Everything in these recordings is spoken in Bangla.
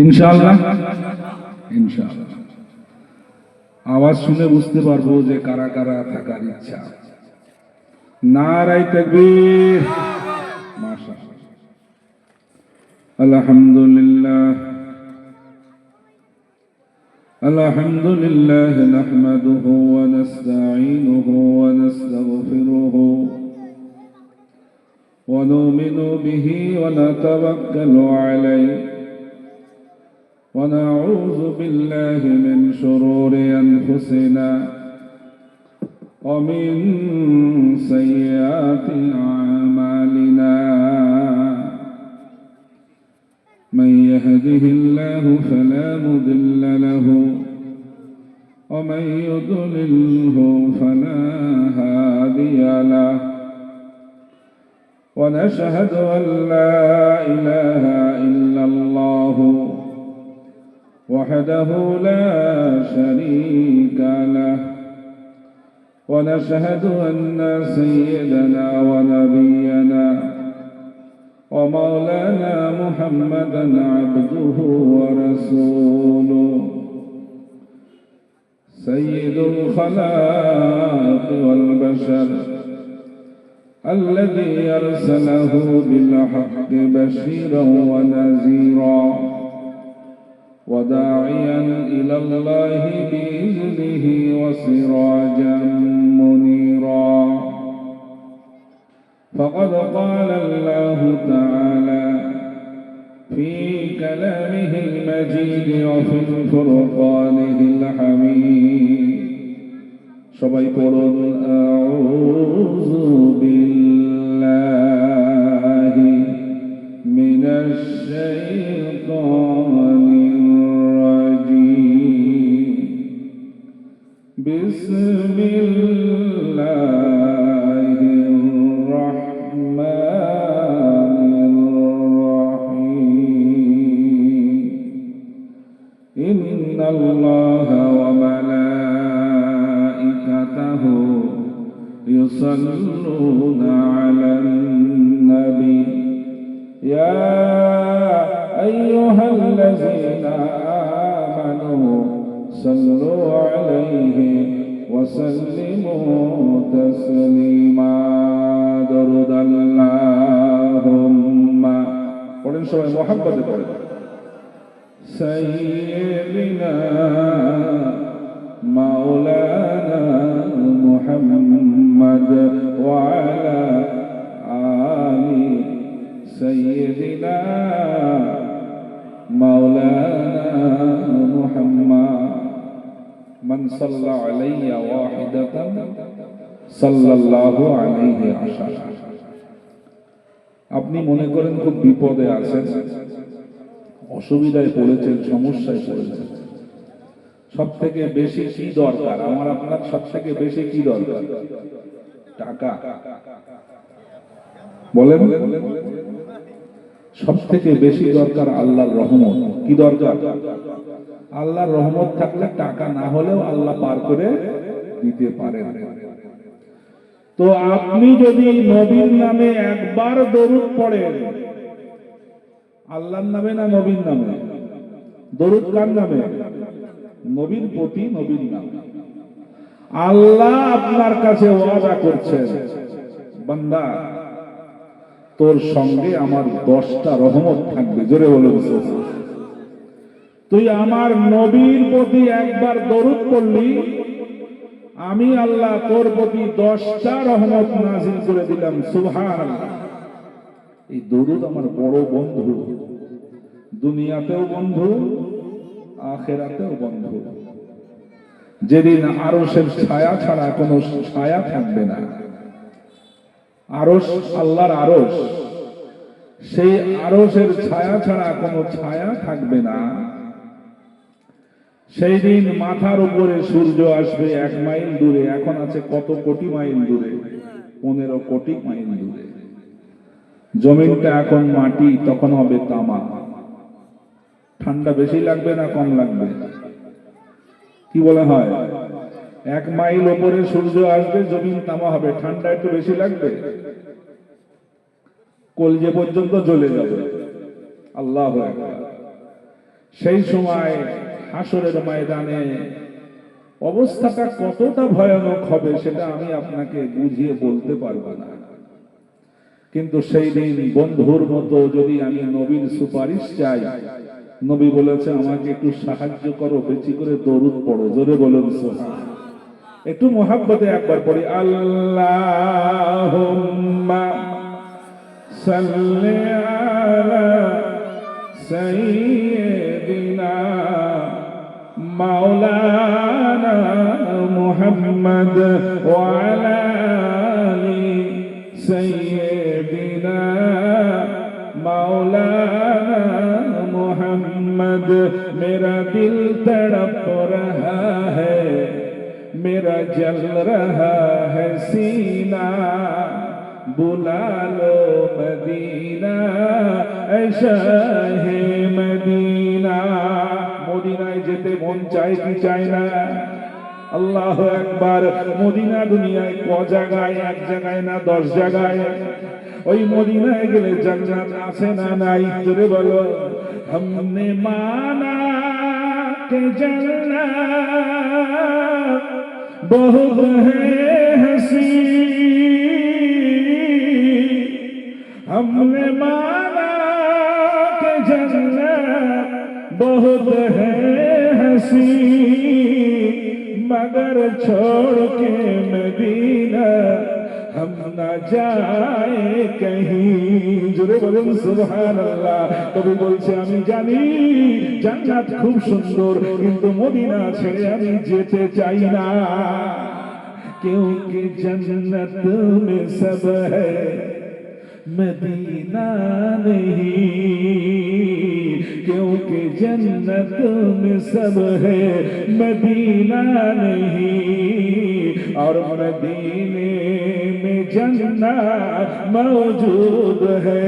ইনশাআল্লাহ ইনশাআল্লাহ। আওয়াজ শুনে বুঝতে পারবো যে কারা কারা থাকার ইচ্ছা। নারায়ে তাকবীর, মাশাআল্লাহ। আলহামদুলিল্লাহ আলহামদুলিল্লাহ নাহমাদুহু ওয়া নাস্তাঈনুহু ওয়া নাস্তাগফিরুহু ওয়া নু'মিনু বিহি ওয়া নাতাওয়াক্কালু আলাইহি ওয়া নাউযু বিল্লাহি মিন শুরুরি আনফুসিনা ওয়া মিন সাইয়্যাতি আ'মালিনা। من يهده الله فلا مضل له ومن يضلله فلا هادي له ونشهد أن لا إله إلا الله وحده لا شريك له ونشهد أن سيدنا ونبينا ومولانا محمدا عبده ورسوله سيد الخلائق والبشر الذي أرسله بالحق بشيرا ونذيرا وداعيا إلى الله بإذنه وسراجا منيرا. فقد قال الله تعالى في كلامه المجيد وفي فرقانه الحميد. সবাই পড়ুন আউযু বিল্লাহি মিনাশ শাইতানির রাজীম। বিসমিল্লাহ إن الله وملائكته يصلون على النبي يا أيها الذين آمنوا صلوا عليه وسلموا تسليما. درود اللهم قولن সবাই মুহাম্মদে পড়েন سيدنا مولانا محمد وعلى آل سيدنا مولانا محمد. من صلى علي واحدة صلى الله عليه عشرة. আপনি মনে করেন খুব বিপদে আছেন, অসুবিধায় পড়েছেন, সমস্যায় পড়েছেন, সব থেকে বেশি কি দরকার? আমার আপনার সব থেকে বেশি কি দরকার? টাকা। বলেন, সব থেকে বেশি দরকার আল্লাহর রহমত। কি দরকার? আল্লাহর রহমত থাকলে টাকা না হলেও আল্লাহ পার করে দিতে পারেন। তো আপনি যদি নবীর নামে একবার দরুদ পড়েন, আল্লাহর নামে না নবীর নামে? দরুদ কার নামে? নবীর প্রতি, নবীর নামে। আল্লাহ আপনার কাছে ওয়াদা করছেন, বান্দা তোর সঙ্গে আমার 10টা রহমত থাকবে। জোরে বলে বলছে, তুই আমার নবীর প্রতি একবার দরুদ পড়লি, আমি আল্লাহ তোর প্রতি 10টা রহমত নাযিল করে দিলাম। সুবহানাল্লাহ। এই দরুদ আমার বড় বন্ধু, দুনিয়াতেও বন্ধু, আখিরাতেও বন্ধু। যেদিন আরশের ছায়া ছাড়া কোনো ছায়া থাকবে না, আরশ আল্লাহর আরশ, সেই আরশের ছায়া ছাড়া কোনো ছায়া থাকবে না, সেই দিন মাথার উপরে সূর্য আসবে 1 মাইল দূরে। এখন আছে কত কোটি মাইল দূরে? 15 কোটি মাইল দূরে। জমিনটা এখন মাটি, তখন হবে তামা। ঠান্ডা বেশি লাগবে না কম লাগবে? কি বলে হয়? 1 মাইল উপরে সূর্য আসবে, জমিন তামা হবে, ঠান্ডা একটু বেশি লাগবে? কলজে পর্যন্ত জ্বলে যাবে। আল্লাহু আকবার। সেই সময় হাসরের ময়দানে অবস্থাটা কতটা ভয়ানক হবে সেটা আমি আপনাকে বুঝিয়ে বলতে পারবো না। কিন্তু সেই দিন বন্ধুর মতো যদি আমি নবীর সুপারিশ চাই, নবী বলেছে আমাকে একটু সাহায্য করো, বেশি করে দরুদ পড়ো, জোরে বলুন সুবহান। একটু মোহাব্বতে একবার পড়ি, আল্লাহুম্মা সাল্লি আলা সাইয়্যিদিনা মাওলানা মুহাম্মদ ওয়া আলা আলি সাইয়্যিদিনা মাওলানা मुहम्मद। मेरा दिल तड़प रहा है, मेरा जल रहा है सीना, बुला लो मदीना ऐसा है मदीना। মদিনায় যেতে মন চায় কি চায় না? আল্লাহু আকবার। মদিনা দুনিয়ায় ক জায়গায়? এক জায়গায় না 10 জায়গায়। ওই মদিনায় গেলে জান্নাত আছে না নাই? জোরে বলো। हमने माना कि जन्नत बहुत है हसी, हमने माना कि जन्नत बहुत है हसी, मगर छोड़ के मदीना हम ना जाए कहीं। জোরে বলুন সুবহানাল্লাহ। কবি বলছে আমি জানি জান্নাত খুব সুন্দর, কিন্তু মদিনা ছেড়ে আমি যেতে চাই না। क्योंकि जन्नत में सब है मदीना नहीं, क्योंकि जन्नत में सब है मदीना नहीं, और मदीने में जन्नत मौजूद है।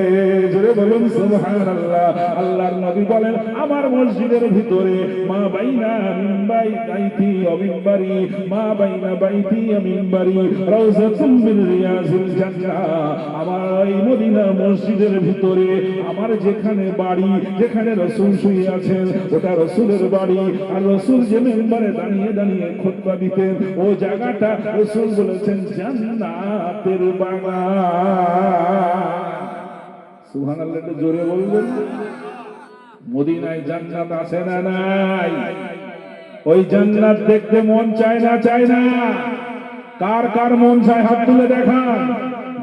জোরে বলুন সুবহানাল্লাহ। আল্লাহর নবী বলেন আমার মসজিদের ভিতরে মা বাইনা মিনবাই বাইতি ওয়া মিনবারি, মা বাইনা বাইতি ওয়া মিনবারি রাউযাতুম মিন রিয়াজিল জান্নাহ। আমার এই মদিনা মসজিদের ভিতরে আমার যেখানে বাড়ি, যেখানে রাসূল শুয়ে আছেন ওটা রাসূলের বাড়ি, আর রাসূল যে মিম্বরে দাঁড়িয়ে দাঁড়িয়ে খুতবা দিতেন ও জায়গাটা রাসূল বলেছেন জান্নাতের বাগান। সুবহানাল্লাহ, একটু জোরে বলবেন। মদিনায় জান্নাত আছে না নাই? ওই জান্নাত দেখতে মন চায় না চায় না? কার কার মন চায় হাত তুলে দেখান।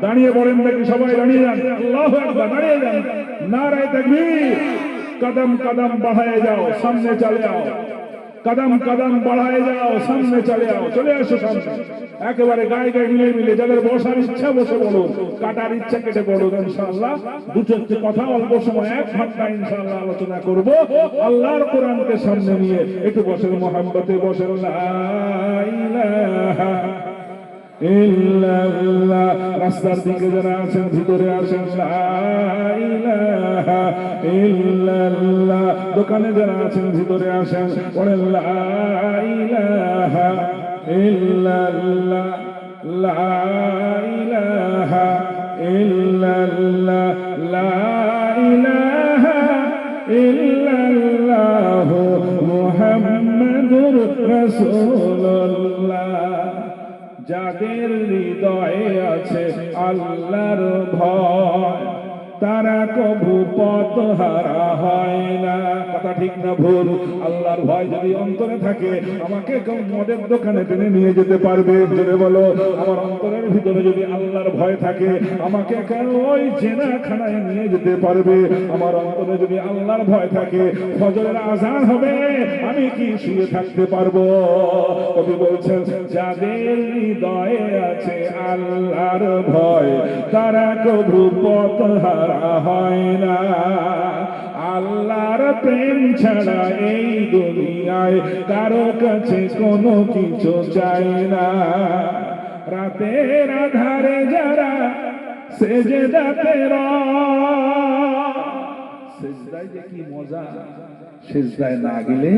দাঁড়িয়ে পড়েন দেখি, সবাই দাঁড়িয়ে যান। আল্লাহু আকবার, দাঁড়িয়ে যান। নারায়ে তাকবীর। কদম কদম बढ़ाए যাও, সামনে চলে যাও। कदम कदम बढ़ाए जाओ, सामने चले आओ, चले আসো সামনে। একেবারে গায়ে গায়ে মিলে মিলে যাদের বসার ইচ্ছা বসে বলুন, কাটার ইচ্ছা কেটে বলুন। ইনশাআল্লাহ দু চারটি কথা অল্প সময় 1 ঘন্টা ইনশাআল্লাহ আলোচনা করব আল্লাহর কোরআনকে সামনে নিয়ে। একটু বসেন, মোহাম্মতে বসেন। লা ইলাহা ইল্লাল্লাহ। রাস্তার দিকে যারা আছেন ভিতরে আসেন। লা ইলাহা ইল্লাল্লাহ। দোকানে যারা আছেন ভিতরে আসেন, বলেন লা ইলাহা ইল্লাল্লাহ, লা ইলাহা ইল্লাল্লাহ, লা ইলাহা ইল্লাল্লাহ মুহাম্মাদুর রাসূলুল্লাহ। যাদের হৃদয়ে আছে আল্লাহর ভয়, তারা কভু পথহারা হয় না। কথা ঠিক না ভুল? আল্লাহর ভয় যদি অন্তরে থাকে, আমাকে কেউ মদের দোকানে টেনে নিয়ে যেতে পারবে? জোরে বলো। আমার অন্তরের ভিতরে যদি আল্লাহর ভয় থাকে, আমাকে কেউ ওই জেনাখানায় নিয়ে যেতে পারবে? আমার অন্তরে যদি আল্লাহর ভয় থাকে, ফজরের আযান হবে, আমি কি শুয়ে থাকতে পারবো? কবি বলছেন যাদের হৃদয়ে আছে আল্লাহর ভয়, তারা কভু পথহারা হয় না। আল্লাহর প্রেম ছাড়া এই দুনিয়ায় কারো কাছে কোনো কিছু চাই না। রাতের আধারে যারা সেজদাতে সেজদায় যে কি মজা, সেজদায় না গেলে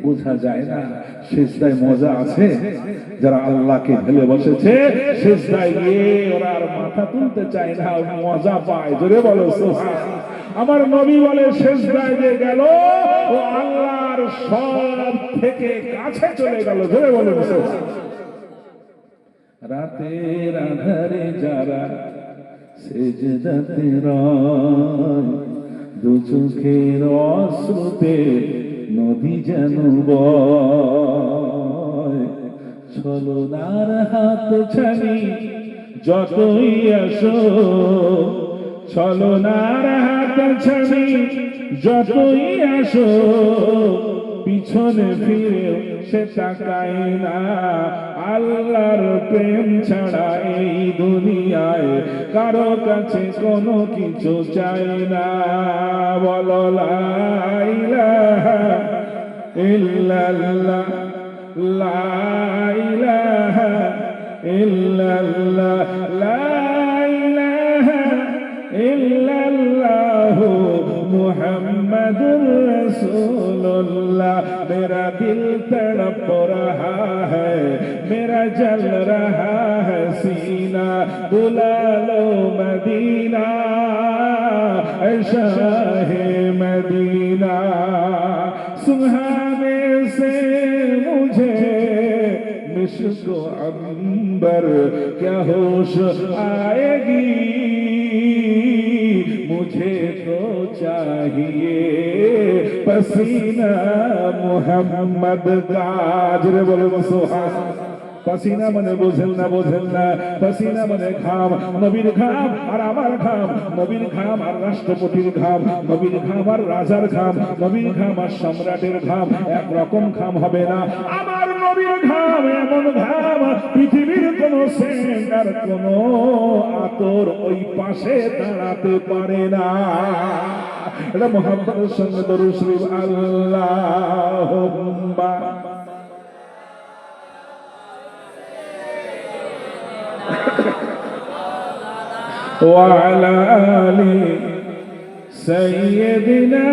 বোঝা যায় না। সেজদায় মজা আছে যারা আল্লাহকে ভেলে বসেছে, সেজদায় গিয়ে ওরা আর মাথা তুলতে চায় না, মজা পায়। জোরে বলো সুবহান। আমার নবী বলে সেজদায় যে গেল ও আল্লাহর সব থেকে কাছে চলে গেল। ধরে বলুন রাতের আধারে যারা সেজদাতে রয়, দু চোখের অশ্রুতে নদী যেন বয়, ছলনার হাত ছানি যতই আসো, ছলনার হাত ছানি যতই আসো, পিছনে ফিরে সে তাকায় না। আল্লাহর প্রেম ছাড়া এই দুনিয়ায় কারো কাছে কোনো কিছু চাই না। বলো লা ইলাহা ইল্লাল্লাহ, লা ইলাহা ইল্লাল্লাহ, লা ইলাহা ইল্লাল্লাহ মুহাম্মাদুর রাসূলুল্লাহ। मेरा दिल तड़प रहा है, मेरा जल रहा है सीना, बुला लो मदीना शाहे मदीना। सुहाने से मुझे मिश्क अंबर क्या होश आएगी, मुझे तो चाहिए पसीना मोहम्मद का। जरे बोलो सुभान। पसीना मने बोझेल ना पसीना मने घाम, नबीर घाम और आमार घाम, नबीर घाम और राष्ट्रपतिर घाम, नबीर घाम और राजार घाम, नबीर घाम और सम्राटेर घाम एक रकम घाम হবে না। আমার নবীর ঘাম এমন ঘাম পৃথিবীর কোন সেন্ট আর কোন আতর ওই পাশে দাঁড়াতে পারে না। এটা মুহাম্মদের সঙ্গে দরুদ শরীফ আল্লাহুম্মা وعلى آل سيدنا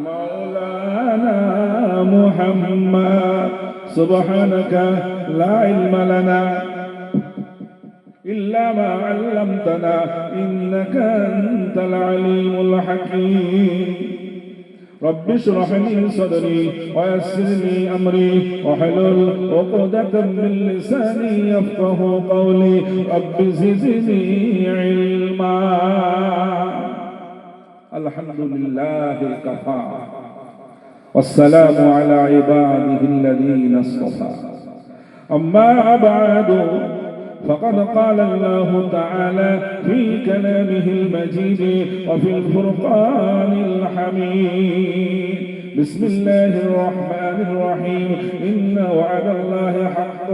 مولانا محمد سبحانك لا علم لنا إلا ما علمتنا إنك أنت العليم الحكيم رب اشرح لي صدري ويسر لي أمري واحلل عقدة من لساني يفقهوا قولي رب زدني علما الحمد لله كفى والسلام على عباده الذين اصطفى أما بعد فقد قال الله تعالى في كلامه المجيد وفي الفرقان الحميد بسم الله الرحمن الرحيم إن وعد الله حق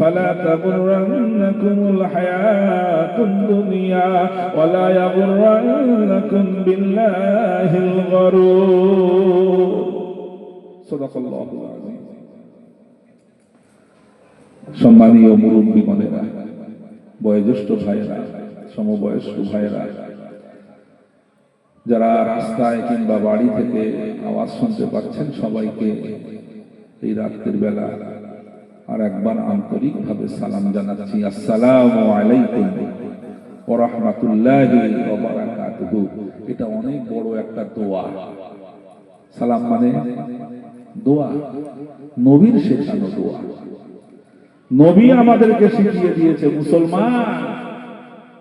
فلا تغرنكم الحياة الدنيا ولا يغرنكم بالله الغرور صدق الله العظيم সম্মানীয় মুরব্বীগণেরা, বয়োজ্যেষ্ঠ ভাইয়েরা, সমবয়স্ক ভাইয়েরা, যারা রাস্তায় কিংবা বাড়ি থেকে আওয়াজ শুনতে পাচ্ছেন, সবাইকে এই রাতের বেলা আর একবার আন্তরিকভাবে সালাম জানাচ্ছি। আসসালামু আলাইকুম ওয়া রাহমাতুল্লাহি ওয়া বারাকাতুহু। এটা অনেক বড় একটা দোয়া। সালাম মানে দোয়া, নবীর শেখানো দোয়া। নবী আমাদেরকে শিখিয়ে দিয়েছে, মুসলমান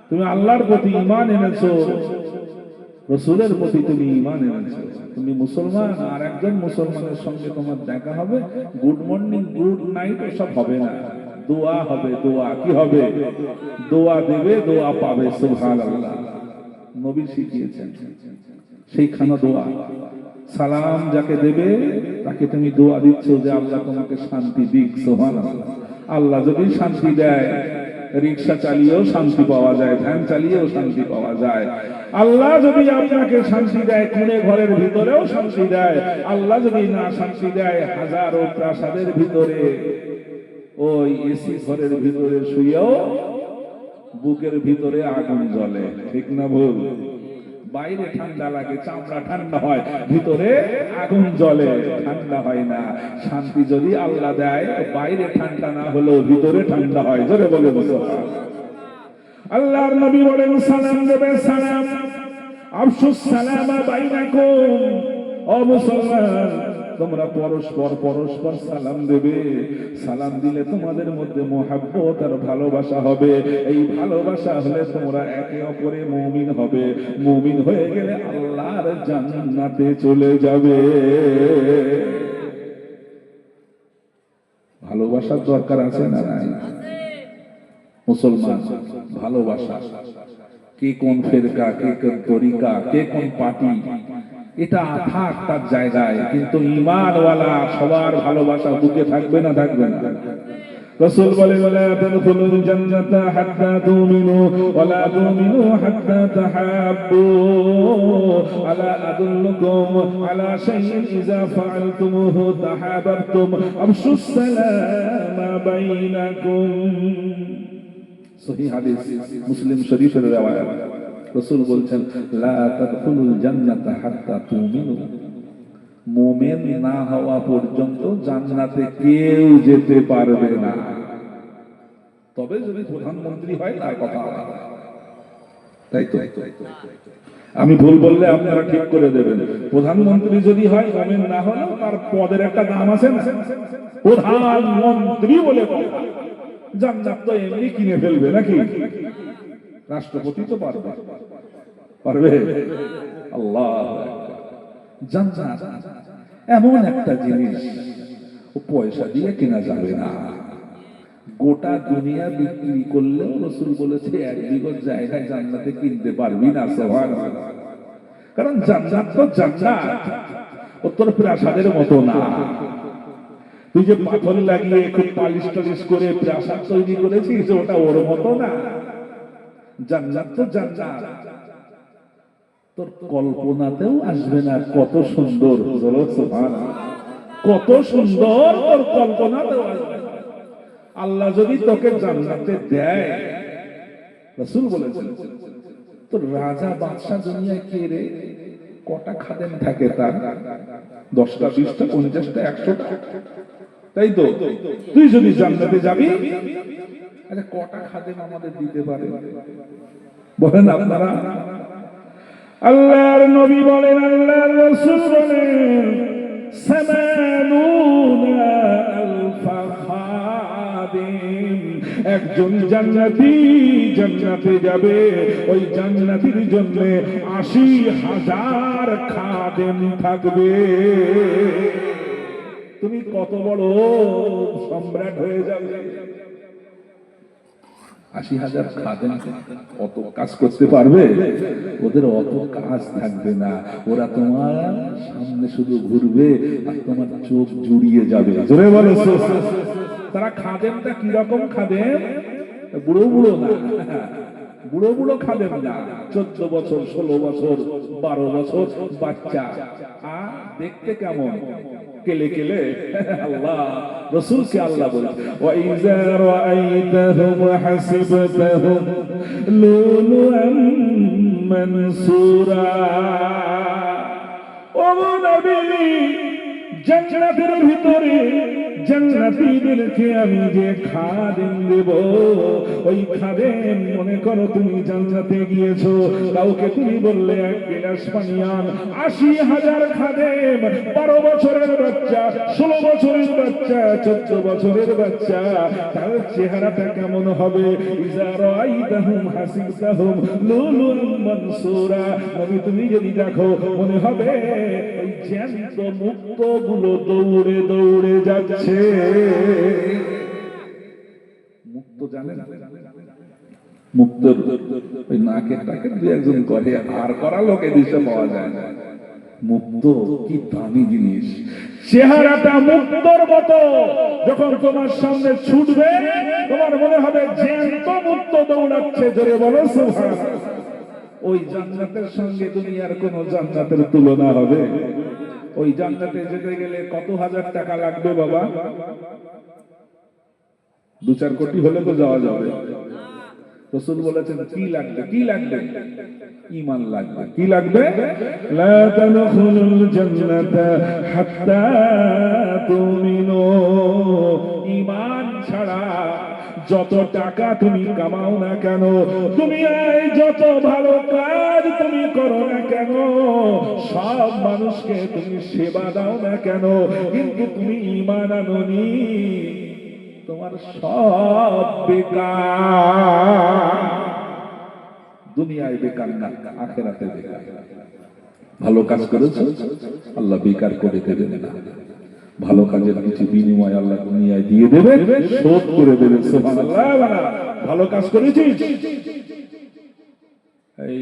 তুমি আল্লাহর প্রতি ঈমান এনেছো, রাসূলের প্রতি তুমি ঈমান এনেছো, তুমি মুসলমান। আর একজন মুসলমানের সঙ্গে তোমার দেখা হবে, গুড মর্নিং গুড নাইট এসব হবে না, দোয়া হবে। দোয়া কি হবে? দোয়া দেবে, দোয়া পাবে। সুবহানাল্লাহ। নবী শিখিয়েছেন সেইখানে দোয়া। সালাম যাকে দেবে তাকে তুমি দোয়া দিচ্ছ যে আল্লাহ তোমাকে শান্তি দিক। সুবহানাল্লাহ। আল্লাহ যদি শান্তি দেয়, রিক্সা চালিয়েও শান্তি পাওয়া যায়, ভ্যান চালিয়েও শান্তি পাওয়া যায়। আল্লাহ যদি আপনাকে শান্তি দেয়, কোণে ঘরের ভিতরেও শান্তি দেয়। আল্লাহ যদি না শান্তি দেয়, হাজারো প্রাসাদের ভিতরে, ওই এসি ঘরের ভিতরে শুয়েও বুকের ভিতরে আগুন জ্বলে। ঠিক না ভুল? বাইরে ঠান্ডা লাগে, চামড়া ঠান্ডা হয়, ভিতরে আগুন জ্বলে, ঠান্ডা হয় না। শান্তি যদি আল্লাহ দেয়, বাইরে ঠান্ডা না হলেও ভিতরে ঠান্ডা হয়। জোরে বলে মুসলমান। আল্লাহর নবী বলেন সালাম দেবে সালাম, আফসুস সালামা বাইনাকুম, ও মুসলমান তোমরা পরস্পর পরস্পর সালাম দেবে। সালাম দিলে তোমাদের মধ্যে মহাব্বত আর ভালোবাসা হবে। এই ভালোবাসা হলে তোমরা একে অপরে মুমিন হবে। মুমিন হয়ে গেলে আল্লাহর জান্নাতে চলে যাবে। ভালোবাসার দরকার আছে না নাই? মুসলমান ভালোবাসা, কে কোন ফেরকা, কে কোন তরিকা, কে কোন পার্টি, এটা থাক তার জায়গায়, কিন্তু ঈমানওয়ালা সবার ভালোবাসা বুকে থাকবে না থাকবে না? রাসূল বলেন লা তাদখুলুল জান্নাতা হাত্তা তুমিনু ওয়া লা তুমিনু হাত্তা তাহাব্বু আলা আদুল্লুকুম আলা শাইইন ইযা ফাআলতুমুহু তাহাবাবতুম আফশুস সালামা বাইনাকুম। সহিহ হাদিস, মুসলিম শরীফের riwayat। রাসূল বলছেন লা তাদখুলুল জান্নাতা হাত্তা তুমিনু, মুমিন না হওয়া পর্যন্ত জান্নাতে কেউ যেতে পারবে না। তবে যদি প্রধানমন্ত্রী হয় তার কথা আলাদা, তাই তো? আমি ভুল বললে আপনারা ঠিক করে দেবেন। প্রধানমন্ত্রী যদি হয়, মুমিন না হলেও তার পদের একটা নাম আছে না, প্রধানমন্ত্রী বলে কথা। জান্নাত তো এমনি কিনে ফেলবে নাকি? রাষ্ট্রপতি তো পারবে পারবে? আল্লাহ, জান্নাত এমন একটা জিনিস ও পয়সা দিয়ে কেনা যাবে না। গোটা দুনিয়া বিক্রি করলেও রাসূল বলেছে এক বিঘত জায়গা জান্নাতে কিনতে পারবি না। সুবহানাল্লাহ। কারণ জান্নাত তো জান্নাত, উত্তর প্রাসাদের মতো না। তুই যে পাথর লাগিয়ে খুব পালিশ টালিশ করে প্রাসাদ তৈরি করেছিস, ওটা ওর মতো না। জান্নাত তো জান্নাত, তোর কল্পনাতেও আসবে না কত সুন্দর। কত সুন্দর, তোর কল্পনাতেও আসবে না। আল্লাহ যদি তোকে জান্নাতে দেয়, রাসূল বলেছেন তোর রাজা বাদশা দুনিয়ায় কে রে? কটা খাদেম থাকে তার? 10টা 20টা 50টা 100টা, তাই তো? তুই যদি জান্নাতে যাবি, আরে কটা খাদেম আমাদের দিতে পারে বলেন আপনারা? আল্লাহর নবী বলেন, আল্লাহর রাসূল বলেন, সামানুনা আলফা খাদিম, একজন জান্নাতি জান্নাতে যাবে, ওই জান্নাতির জন্য 80,000 খাদেম থাকবে। তুমি কত বড় সম্রাট হয়ে যাবে। 80,000 খাদেম অত কাজ করতে পারবে? ওদের অত কাজ থাকবে না, ওরা তোমার সামনে শুধু ঘুরবে আর তোমার চোখ জুড়িয়ে যাবে। জোরে বলো। তারা খাদেমটা কিরকম খাদেম? বুড়ো বুড়ো না, বুড়ো বুড়ো খাদেম না, 14 বছর 16 বছর 12 বছর বাচ্চা। আর দেখতে কেমন? কেলে কেলে। আল্লাহ রাসূলকে আল্লাহ বলেন, ওয়া ইযা রাআইতাহুম হাসিবতাহুম লুলুআম মানসুরা। ও নবী, জান্নাতের ভিতরে জান্নাতীদেরকে আমি যে খাদেম দেব, ওই খাদেম, মনে করো তুমি জান্নাতে গিয়েছো, কাউকে তুমি বললে এক গ্লাস পানি আন, 80,000 খাদেম, 12 বছরের বাচ্চা, 16 বছরের বাচ্চা, 14 বছরের বাচ্চা, তার চেহারাটা কেমন হবে? ইযা রাআইতাহুম হাসিবতাহুম লুলুআম মানসুরা। নবী, তুমি যদি দেখো, মনে হবে ওই জ্যান্ত মুক্ত গুলো দৌড়ে দৌড়ে যাচ্ছে। মুক্ত জানেন? মুক্তর ওই নাকের টাকে দুই একজন করে, আর করা লোকে দিতে পাওয়া যায় না। মুক্ত কি দামি জিনিস! চেহারাটা মুক্তর মতো যখন তোমার সামনে ছুটবে, তোমার মনে হবে জ্যান্ত মুক্ত দৌড়াচ্ছে। জোরে বলো সুবহানাল্লাহ। ওই জান্নাতের সঙ্গে দুনিয়ার কোন জান্নাতের তুলনা হবে? ওই জান্নাতে যেতে গেলে কত হাজার টাকা লাগবে বাবা? 2-4 কোটি হলে তো যাওয়া যাবে। রাসূল বলেছেন কি লাগবে? কি লাগবে? ঈমান লাগবে। কি লাগবে? লা তাদখুলুল জান্নাতা হাত্তা তুমিনু। ঈমান ছাড়া যত টাকা তুমি কামাও না কেন, দুনিয়ায় যত ভালো কাজ তুমি করো না কেন, সব মানুষকে তুমি সেবা দাও না কেন, কিন্তু তুমি ঈমান আনোনি, তোমার সব বেকার। দুনিয়ায় বেকার না, আখিরাতে বেকার। ভালো কাজ করেছো, আল্লাহ বেকার করে দেবেন না। ভালো কাজের কিছু বিনিময় আল্লাহ দুনিয়ায় দিয়ে দেবে, শোধ করে দেবে। সুবহানাল্লাহ। ভালো কাজ করেছিস, এই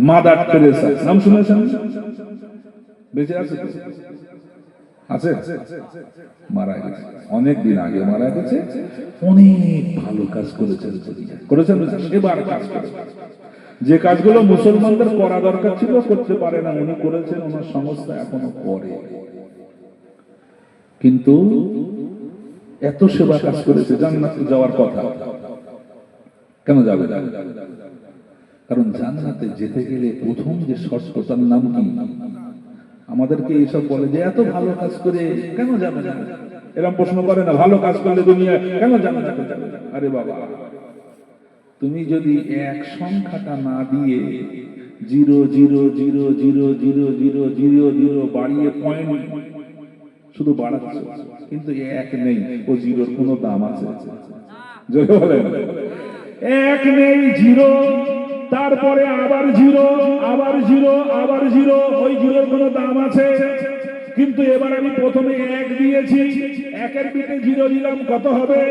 মাদার তেরেসা নাম শুনেছেন? বেঁচে আছে? আছে? মারা গেছে অনেক দিন আগে, মারা গেছে। অনেক ভালো কাজ করেছেন, করেছেন। এবার কাজ করেছেন যে কাজগুলো মুসলমানদের করা দরকার ছিল, করতে পারে না, উনি করেছেন। ওনার সংস্থা এখনো করে, কিন্তু এত সেবা কাজ করেছে, জান্নাতে যাওয়ার কথা। কেন যাবে? কারণ জান্নাতে যেতে গেলে প্রথম যে শর্ত, তার নাম কি? আমাদেরকে এইসব বলে যে এত ভালো কাজ করে কেন যাবে না, এরকম প্রশ্ন করে না। ভালো কাজ করলে দুনিয়া কেন জান্নাতে যাবে? আরে বাবা, তুমি যদি এক সংখ্যাটা না দিয়ে 0.0000000 বাড়িয়ে পয়েন্ট শুধু বাড়াচ্ছ, কিন্তু এক নেই, ও জিরোর কোনো দাম আছে? জোরে বলেন। এক নেই, জিরো, তারপরে আবার জিরো, আবার জিরো, আবার জিরো, ওই জিরোর কোনো দাম আছে? কিন্তু এবার আমি প্রথমে এক দিয়েছি, একের পিঠে জিরো দিলাম, কত হবে?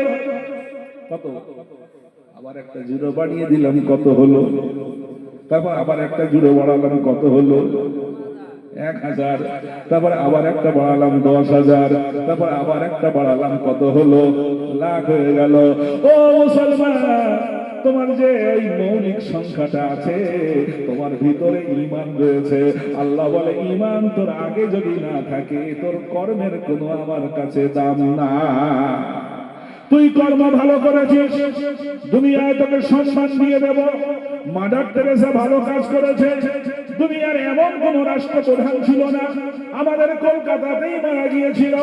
কত? আবার একটা জিরো বাড়িয়ে দিলাম, কত হলো? তারপর আবার একটা জিরো বাড়ালাম, কত হলো? 1000। তারপর আবার একটা বাড়ালাম 10,000। তারপর আবার একটা বাড়ালাম, কত হলো? লাখ হয়ে গেল। ও মুসলমান, তোমার যে এই মৌলিক সংখ্যাটা আছে, তোমার ভিতরে ঈমান রয়েছে। আল্লাহ বলে, ঈমান তোর আগে যদি না থাকে, তোর কর্মের কোনো আমার কাছে দাম না। তুই কর্ম ভালো করেছিস, দুনিয়ায় তোকে সম্মান দিয়ে দেব। মাদার তেরেসা ভালো কাজ করেছে। দুনিয়ার এমন কোন রাষ্ট্রপ্রধান ছিল না, আমাদের কলকাতাতেই মারা গিয়েছিল,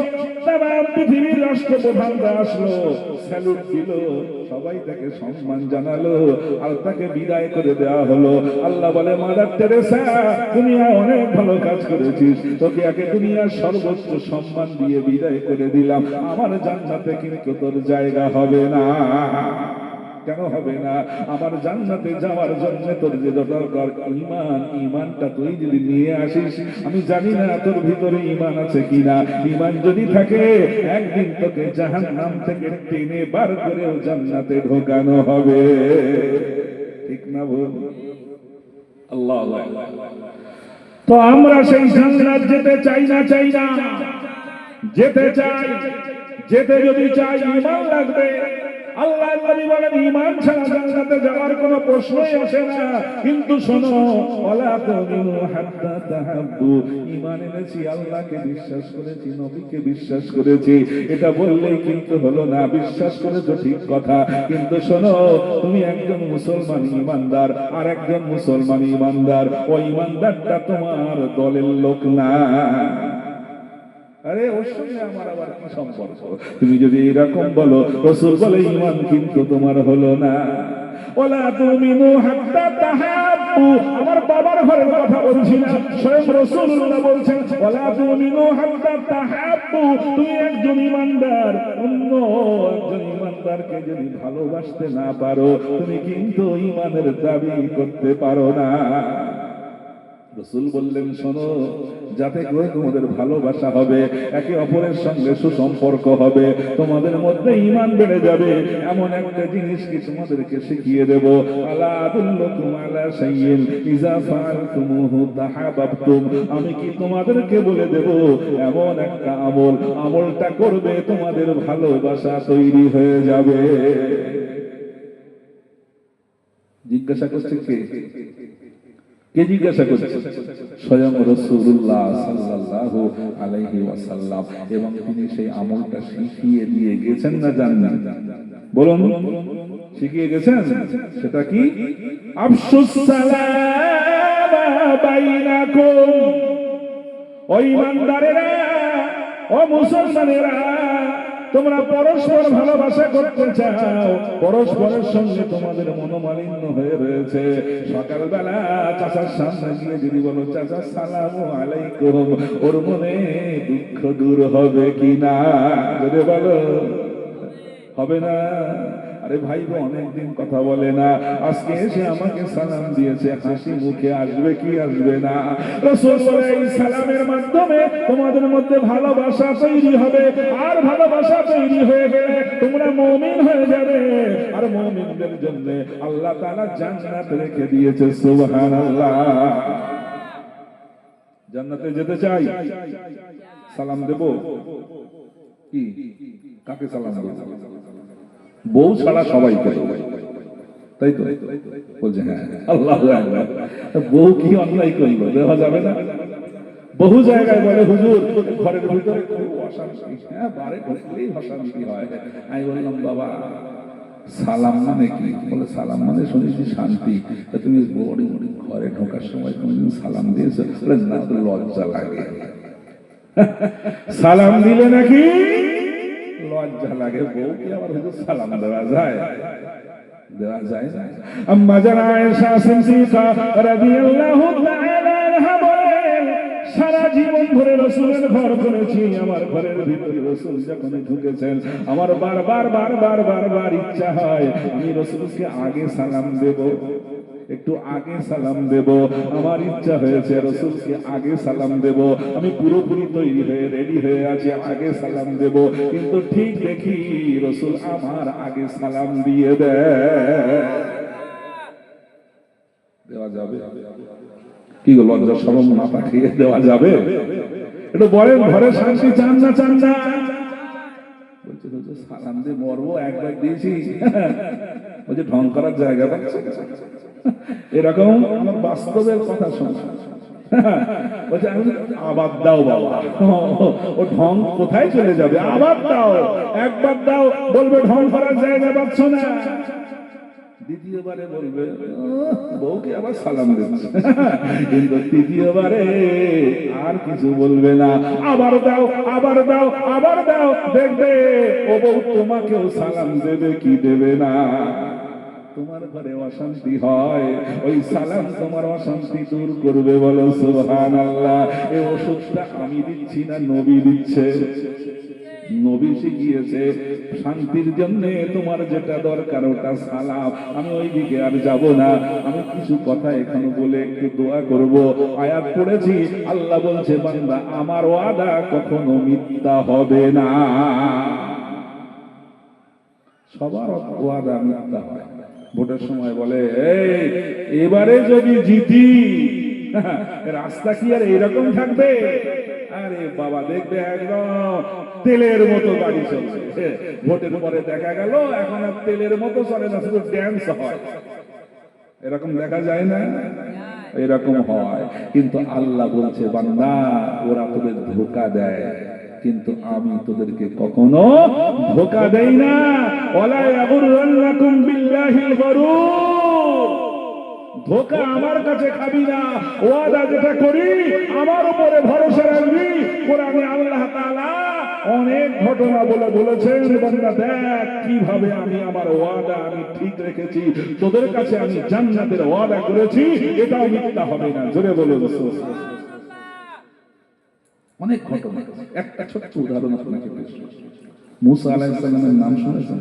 তামাম পৃথিবীর রাষ্ট্রপ্রধানরা আসলো, স্যালুট দিল, সবাই তাকে সম্মান জানালো, আর তাকে বিদায় করে দেওয়া হলো। আল্লাহ বলে, মাদার তেরেসা, দুনিয়ায় অনেক ভালো কাজ করেছিস, তোকে আগে দুনিয়ার সর্বোচ্চ সম্মান দিয়ে বিদায় করে দিলাম। আমার জান্নাতে কিন্তু তোর জায়গা হবে না। কেন হবে না? আমার জান্নাতে যাওয়ার জন্য তোর যে দরকার ঈমান, ঈমানটা তুই যদি নিয়ে আসিস, আমি জানি না তোর ভিতরে ঈমান আছে কিনা। ঈমান যদি থাকে, একদিন তোকে জাহান্নাম থেকে টেনে বার করেও জান্নাতে ঢোকানো হবে। ঠিক না বল? আল্লাহ। তো আমরা সেই জান্নাত যেতে চাই না? চাই না? যেতে চাই। যেতে যদি চাই, ঈমান লাগবে। আল্লাহ নবী বলেন, ঈমান ছাড়া জান্নাতে যাওয়ার কোনো প্রশ্নই আসে না। কিন্তু শোনো, ওয়ালা তুমিনু হাত্তা তাহাব্বু, ঈমান এনেছি, আল্লাহকে বিশ্বাস করেছি, নবীকে বিশ্বাস করেছি, এটা বললেই কিন্তু হলো না। বিশ্বাস করেছো ঠিক কথা, কিন্তু শোনো, তুমি একজন মুসলমান ঈমানদার, আর একজন মুসলমান ঈমানদার, ওই ঈমানদারটা তোমার দলের লোক না। আরে ওর সঙ্গে আমার আবার কি সম্পর্ক? তুমি যদি এরকম বলো, রাসূল বলে, ঈমান কিন্তু তোমার হলো না। ওয়ালা তুমিনু হাত্তা তাহাব্বু, আমার বাবার ঘরের কথা বলছি না, স্বয়ং রাসূলুল্লাহ বলছেন, ওয়ালা তুমিনু হাত্তা তাহাব্বু, তুমি একজন ঈমানদার অন্য একজন ঈমানদারকে যদি ভালোবাসতে না পারো, তুমি কিন্তু ঈমানের দাবি করতে পারো না। রাসূল বললেন, শোনো, যাতে করে তোমাদের ভালোবাসা হবে, একে অপরের সঙ্গে সুসম্পর্ক হবে, তোমাদের মধ্যে ঈমান বেড়ে যাবে, এমন একটা জিনিস কি তোমাদেরকে শিখিয়ে দেব। আলা আদুল্লুকুম আলা শাইইন ইযা ফাআলতুমুহু তাহাব্বাতুম, আমি কি তোমাদেরকে বলে দেব এমন একটা আমল, আমলটা করবে তোমাদের ভালোবাসা তৈরি হয়ে যাবে। জিজ্ঞাসা করছে কে? কে জিজ্ঞাসা করছে? স্বয়ং রাসূলুল্লাহ সাল্লাল্লাহু আলাইহি ওয়াসাল্লাম। এবং তিনি সেই আমলটা শিখিয়ে দিয়ে গেছেন না জানেন? বলুন, শিখিয়ে গেছেন। সেটা কি? আফশুস সালাম বাইনাকুম। ও ঈমানদারেরা, ও মুসলমানেরা, তোমরা পরস্পর ভালোবাসা করতে চাও, পরস্পরের সঙ্গে তোমাদের মনোমালিন্য হয়ে রয়েছে, সকালবেলা চাচার সামনে গিয়ে যদি বলো চাচা সালামু আলাইকুম, ওর মনে দুঃখ দূর হবে কিনা? যদি বলো হবে না? আরে ভাই অনেকদিন কথা বলে না, আজকে এসে আমাকে সালাম দিয়েছে, হাসি মুখে আসবে কি আসবে না? রাসূল বলে এই সালামের মাধ্যমে তোমাদের মধ্যে ভালোবাসা তৈরি হবে, আর ভালোবাসা তৈরি হয়ে গেলে তোমরা মুমিন হয়ে যাবে, আর মুমিনদের জন্য আল্লাহ তাআলা জান্নাত রেখে দিয়েছে। সুবহানাল্লাহ। জান্নাতে যেতে চাই, সালাম দেব কি? কাকে সালাম দেব? বউ ছাড়া সবাই করে, তাই তো বলছে? হ্যাঁ, আল্লাহু আকবার। বউ কি অন্যায় করলো? দেওয়া যাবে না? বহু জায়গায় বলে হুজুর ঘরের ভিতরে খুব অশান্তি, হ্যাঁ বারে ঢুকলেই অশান্তি হয়। আমি বললাম বাবা সালাম মানে কি? বলে সালাম মানে শুনেছি শান্তি। তুমি বড়ি ঘরে ঢোকার সময় তুমি সালাম দিয়েছো? না, তো লজ্জা লাগে। সালাম দিলে নাকি লজ্জা লাগে। বউকে আবার হয়তো সালাম দেওয়া যায়? দেওয়া যায় না। আম্মা জানা আয়েশা সিদ্দিকা রাদিয়াল্লাহু তাআলা আনহা বলেন, সারা জীবন ধরে রাসূলের ঘর করেছি, আমার ঘরের ভিতরে রাসূল যখন ঢুকেছেন আমার বারবার ইচ্ছা হয় আমি রাসূলকে আগে সালাম দেব, একটু আগে সালাম দেব। আমার ইচ্ছা হয়েছে রাসূলকে আগে সালাম দেব, আমি পুরোপুরি তৈরি হয়ে রেডি হয়ে আছি, আগে সালাম দেব, কিন্তু ঠিক দেখি রাসূল আমার আগে সালাম দিয়ে দেয়। দেওয়া যাবে কি গো? লজ্জা শরম না পাঠিয়ে দেওয়া যাবে? একটু বলেন, ঘরে শান্তি চান না চান না? বলছে সালাম দিয়ে মরবো, একবার দিয়েছি। বলছে ঢং করার জায়গা পাচ্ছে। এরকম আমার বাস্তবের কথা শোনা। বলছে আমি আবার দাও বাবা, ও ঢং কোথায় চলে যাবে? আবার দাও, একবার দাও, বলবে ঢং করার জায়গা পাচ্ছ না। দ্বিতীয়বারে বলবে বউকে আবার সালাম দিচ্ছে, কিন্তু তৃতীয়বারে আর কিছু বলবে না। আবার দাও, আবার দাও, আবার দাও, দেখবে ও বউ তোমাকেও সালাম দেবে কি দেবে না। তোমার ঘরে অশান্তি হয়, ওই সালাম তোমার অশান্তি দূর করবে। বলো সুবহানাল্লাহ। এই ওষুধটা আমি দিচ্ছি না, নবী দিচ্ছে। নবী শিখিয়েছে শান্তির জন্য তোমার যেটা দরকার ওটা সালাম। আমি ওই দিকে আর যাব না, আমি কিছু কথা এখানে বলে একটু দোয়া করব। আয়াত পড়েছি, আল্লাহ বলছে বান্দা আমার ওয়াদা কখনো মিথ্যা হবে না। সবার ওয়াদা মিথ্যা হয়। ভোটের সময় বলে এবারে যদি জিতি রাস্তা কি আর এইরকম থাকবে? আরে বাবা দেখবে একদম তেলের মতো গাড়ি চলছে। ভোটের পরে দেখা গেল এখন আর তেলের মতো চলে না, শুধু ড্যান্স হয়। এরকম দেখা যায় না? এরকম হয়। কিন্তু আল্লাহ বলছে বান্দা ওরা তোদের ধোঁকা দেয়, কিন্তু আমি তোদেরকে কখনো ধোঁকা দেই না। ওয়ালা ইয়াগুররান্নাকুম বিল্লাহিল গরুর, ধোঁকা আমার কাছে খাবি না। ওয়াদা যেটা করি আমার উপরে ভরসা রাখবি। কোরআনে আল্লাহ তাআলা অনেক ঘটনা বলেছেন, বান্দা দেখ কিভাবে আমি আমার ওয়াদা আমি ঠিক রেখেছি, তোদের কাছে আমি জান্নাতের ওয়াদা করেছি, এটাও মিথ্যা হবে না। জোরে বলো সুবহানাল্লাহ। অনেক ঘটনা। একটা ছোট্ট উদাহরণ আপনাকে পেশ করছি। মুসা আলাইহিস সালামের নাম শুনেছেন?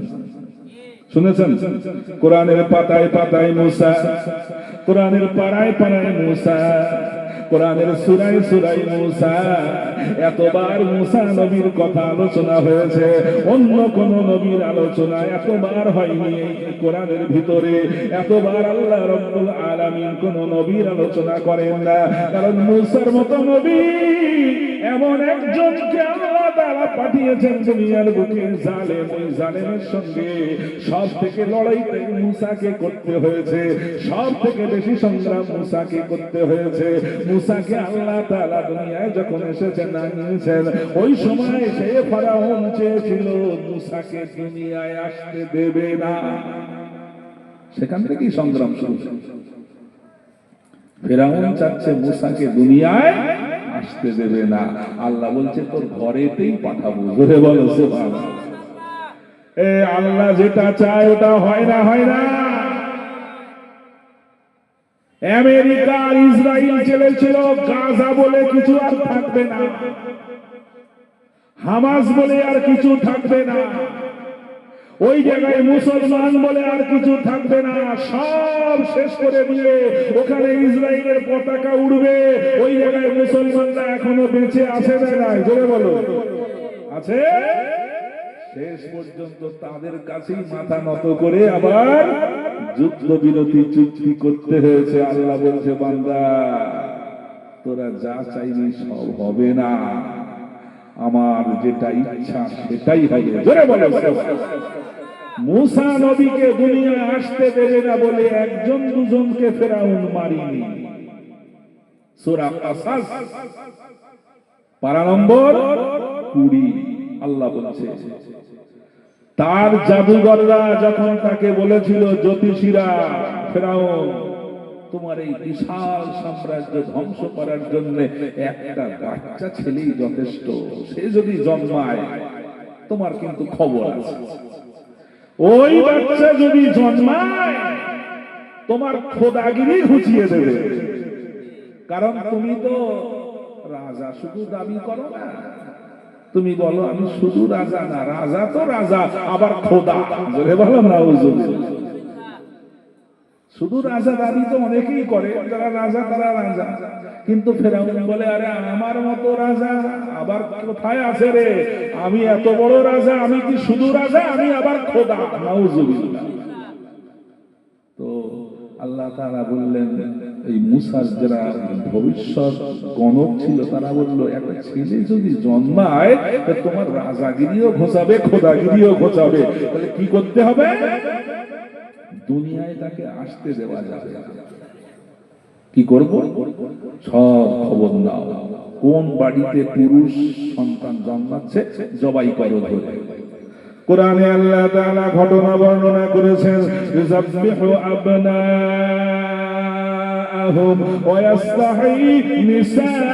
শুনেছেন? কোরআনের পাতায় পাতায় মুসা, কোরআনের পাড়ায় পাড়ায় মুসা, কোরআনের সূরায় সূরায় মুসা। এতবার মুসা নবীর কথা আলোচনা হয়েছে, অন্য কোন নবীর আলোচনা এতবার হয়নি এই কোরআনের ভিতরে। এতবার আল্লাহ রাব্বুল আলামিন কোন নবীর আলোচনা করেন না, কারণ মুসার মতো নবী এমন একজনকে আল্লাহ তাআলা পাঠিয়েছেন দুনিয়ার বুকে। জালেম, ওই জালেমের সঙ্গে সব থেকে লড়াইতে মুসাকে করতে হয়েছে, সব থেকে বেশি সংগ্রাম মুসাকে করতে হয়েছে। মুসাকে আল্লাহ তাআলা দুনিয়ায় যখন এসেছেন আনিয়েছেন, ওই সময় সে ফেরাউন চেয়েছিল মুসাকে দুনিয়ায় আসতে দেবে না। সেখান থেকেই সংগ্রাম শুরু। ফেরাউন চাচ্ছে মুসাকে দুনিয়ায় আসতে দেবে না। আল্লাহ বলছে তোর ঘরেতেই পাঠাবো। জোরে বলো সুবহানাল্লাহ। আল্লাহ যেটা চায় ওটা হয় না, হয় না। আমেরিকা আর ইসরায়েল চলেছিল, গাজা বলে কিছু আর থাকবে না, হামাস বলে আর কিছু থাকবে না, ওই জায়গায় মুসলমান বলে আর কিছু থাকবে না, সব শেষ করে দিয়ে ওখানে ইসরায়েলের পতাকা উড়বে। ওই জায়গায় মুসলমানরা এখনো বেঁচে আছে না নাই? জোরে বলো, আছে। শেষ পর্যন্ত তাদের কাছেই মাথা নত করে আবার যুদ্ধবিরতি চুক্তি করতে হয়েছে। আল্লাহ বলছে, বান্দা তোরা যা চাইবি সব হবে না, আমার যেটা ইচ্ছা সেটাই হবে। জোরে বলো। মুসা নবীকে দুনিয়ায় আসতে দেবে না বলে একজন দুজনকে ফেরাউন মারিনি। সূরা কাসাস পারা নম্বর 20 আল্লাহ বলছে, তার জাদুঘররা যখন তাকে বলেছিল, জ্যোতিষীরা, ফেরাউন তোমার এই বিশাল সাম্রাজ্য ধ্বংস করার জন্য একটা বাচ্চা ছেলেই যথেষ্ট, সে যদি জন্মায় তোমার কিন্তু খবর আছে, ওই বাচ্চা যদি জন্মায় তোমার খোদাগিরি ঘুচিয়ে দেবে। কারণ তুমি তো রাজা শুধু দাবি করো না, তুমি বলো আমি শুধু রাজা না, রাজা তো রাজা আবার খোদা। বলে বলো না, শুধু রাজা দাবি তো অনেকেই করে, যারা রাজা তারা রাজা, কিন্তু ফেরাউন বলে আরে আমার মতো রাজা আবার কোথায় আছে রে, আমি এত বড় রাজা, আমি কি শুধু রাজা, আমি আবার খোদা। নাউজুবিল্লাহ। তো আল্লাহ তাআলা বললেন, এই মুসার যারা ভবিষ্যৎ গণক ছিল তারা বললো, একটা ছেলে যদি জন্মায় তোমার রাজাগিরিও ঘোচাবে, খোদাগিরিও ঘোচাবে, তাহলে কি করতে হবে? দুনিয়ায় তাকে আসতে দেওয়া যাবে। কি করব? সব খবর নাও, কোন বাড়িতে পুরুষ সন্তান জন্মাচ্ছে জবাই করো ধরে। কোরআনে আল্লাহ তাআলা ঘটনা বর্ণনা করেছেন, ইউযাববিহু আবনাআহুম ওয়া ইস্তাহয়ী নিসাআহুম।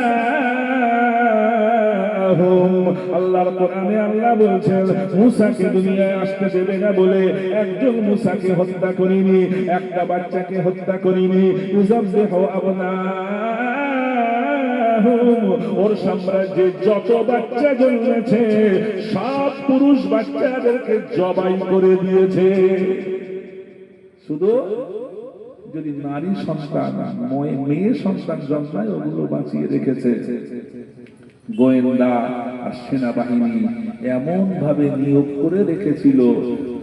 আল্লাহর কোরআনে আল্লাহ বলছেন, মুসাকে দুনিয়ায় আসতে দেবে না বলে একজন মুসাকে হত্যা করিনি, একটা বাচ্চাকে হত্যা করিনি। ইউযাববিহু আবনাআহুম, ওর সাম্রাজ্যে যত বাচ্চা জন্মেছে সব পুরুষ বাচ্চাদেরকে জবাই করে দিয়েছে। শুধু যদি নারী সন্তান, মেয়ে সন্তান জন্মায় ওগুলো বাঁচিয়ে রেখেছে। গোয়েন্দা আর সেনাবাহিনী এমন ভাবে নিয়োগ করে রেখেছিল,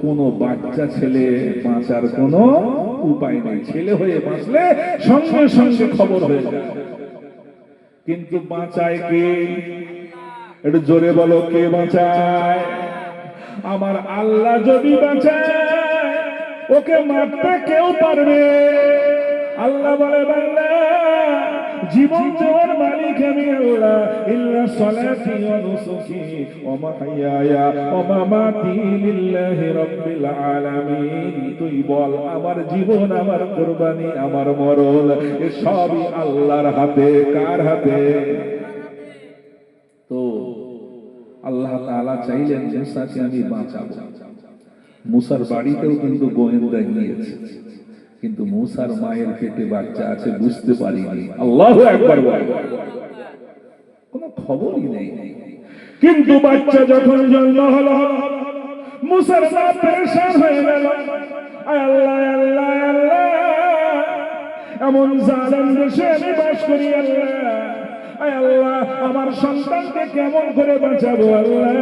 কোন বাচ্চা ছেলে বাঁচার কোনো উপায় নেই, ছেলে হয়ে বাঁচলে সঙ্গে সঙ্গে খবর হয়ে যায়। কিন্তু বাঁচায় কে? একটু জোরে বলো, কে বাঁচায়? আমার আল্লাহ যদি বাঁচায় ওকে মারতে কেউ পারবে? আল্লাহ বলে, বান্দা জীবন দেওয়ার মালিক আমি আল্লাহ, ইল্লা সালাতি ওয়া নুসুকি ওয়া মাহইয়ায়া ওয়া মামাতি লিল্লাহি রাব্বিল আলামিন। তুই বল, আমার জীবন, আমার কুরবানি, আমার মরণ সবই আল্লাহর হাতে। কার হাতে? তো আল্লাহ তাআলা চাইলেন মুসাকে আমি বাঁচাবো। মুসার বাড়িতেও কিন্তু গোয়েন্দা গিয়েছে, কিন্তু মুসার মায়ের পেটে বাচ্চা আছে বুঝতে পারিনি। আল্লাহু আকবার। কোনো খবরই নেই। কিন্তু বাচ্চা যখন জন্ম হলো, মুসার মা পেরেশান হয়ে গেল। আল্লাহ আল্লাহ আল্লাহ, এমন জালেম দেশে আমি বাস করি, আল্লাহ আল্লাহ আমার সন্তানকে কেমন করে বাঁচাবো আল্লাহ।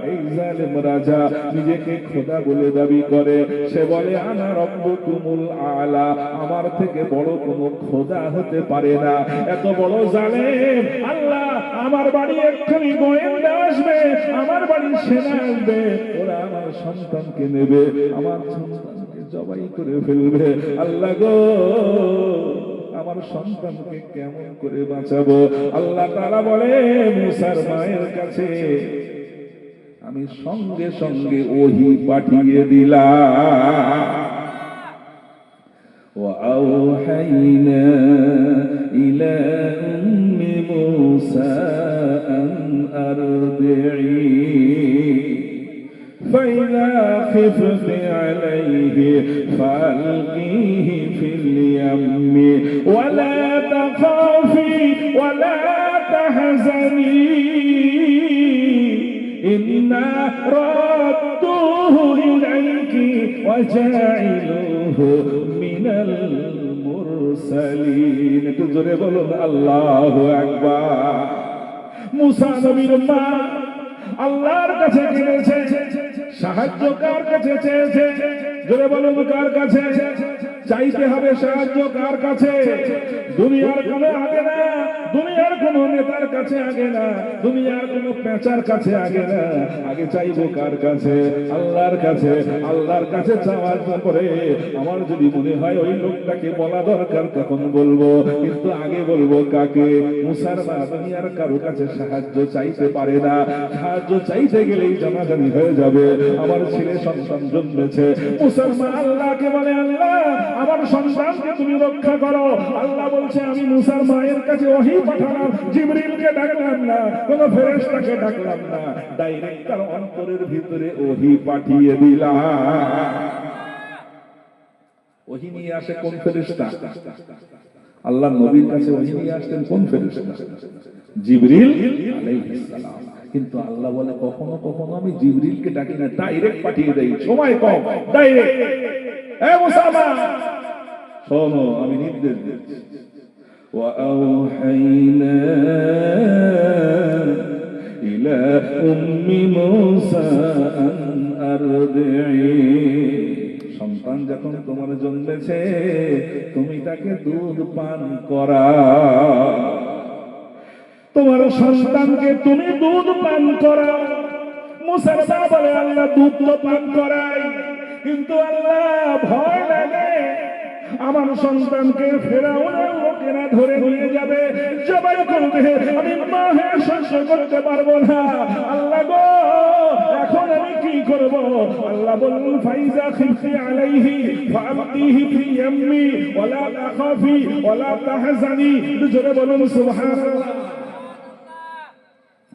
এই জালেম রাজা নিজেকে খোদা বলে দাবি করে, সে বলে আনা রব্বুকুমুল আলা, আমার থেকে বড় কোনো খোদা হতে পারে না। এত বড় জালেম আল্লাহ, আমার বাড়ি এক্ষুনি গোয়েন্দা আসবে, আমার বাড়ি সেনা আসবে, ওরা আমার সন্তানকে নেবে, আমার সন্তানকে জবাই করে ফেলবে। আল্লাহ গো, আমার সন্তানকে কেমন করে বাঁচাবো? আল্লাহ তাআলা বলে, মুসার মায়ের কাছে আমি সঙ্গে সঙ্গে ওহী পাঠিয়ে দিলাম। ওয়া আওহাইনা ইলা উম্মি মুসা আন আরদি'i خفت عليه فألقيه في اليم ولا تخافي ولا تحزني إنا ردوه إليك وجاعلوه من المرسلين تجري بلون الله أكبر মুসা নবীর মা আল্লাহর কাছে গিয়েছে সাহায্য কার কাছে চেয়েছে জোরে বলুন কার কাছে চাইতে হবে সাহায্য কার কাছে দুনিয়ার কোনো আগে না দুনিয়ার কোনো নেতার কাছে আগে না দুনিয়ার কোনো পেঁচার কাছে আগে না আগে চাইবো কার কাছে আল্লাহর কাছে আল্লাহর কাছে চাওয়ার পরে আমার যদি মনে হয় ওই লোকটাকে বলা দরকার তখন বলবো কিন্তু আগে বলবো কাকে মুসার মা দুনিয়ার কারো কাছে সাহায্য চাইতে পারে না সাহায্য চাইতে গেলেই জানাজানি হয়ে যাবে আমার ছেলে সন্তান জন্মেছে মুসার মা আল্লাহকে বলে আল্লাহ আমার সন্তানকে তুমি রক্ষা করো আল্লাহ বলছে আমি মুসার মায়ের কাছে ওহী পাঠালাম জিবরিলকে ডাকলাম না কোন ফেরেশতাকে ডাকলাম না ডাইরেক্ট তার অন্তরের ভিতরে ওহী পাঠিয়ে দিলাম ওহী নিয়ে আসে কোন ফেরেশতা আল্লাহ নবীর কাছে ওহী নিয়ে আসতেন কোন ফেরেশতা জিবরিল আলাইহিস সালাম কিন্তু আল্লাহ বলে কখনো কখনো আমি জিবরিলকে ডাকি না ডাইরেক্ট পাঠিয়ে দেই সময় কম ডাইরেক্ট এ মুসা শোনো আমি নির্দেশ দিচ্ছি وأوحينا إلى أم موسى أن أرضعيه সন্তান যখন তোমার জন্মেছে তুমি তাকে দুধ পান করাও তোমার সন্তানকে তুমি দুধ পান করাও মুসার মা বলে আল্লাহ দুধ তো পান করাই কিন্তু আল্লাহ ভয় লাগে আমার সন্তানকে ফেরাউনের লোকেরা ধরে নিয়ে যাবে জবাই করবে আমি মা হয়ে সহ্য করতে পারবো না আল্লাহ গো এখন আমি কি করব আল্লাহ বললেন ফাইজা খিফতি আলাইহি ফাআতিহি ফি ইয়াম্মি ওয়ালা তাখাফি ওয়ালা তাহজানি জোরে বলুন সুবহানাল্লাহ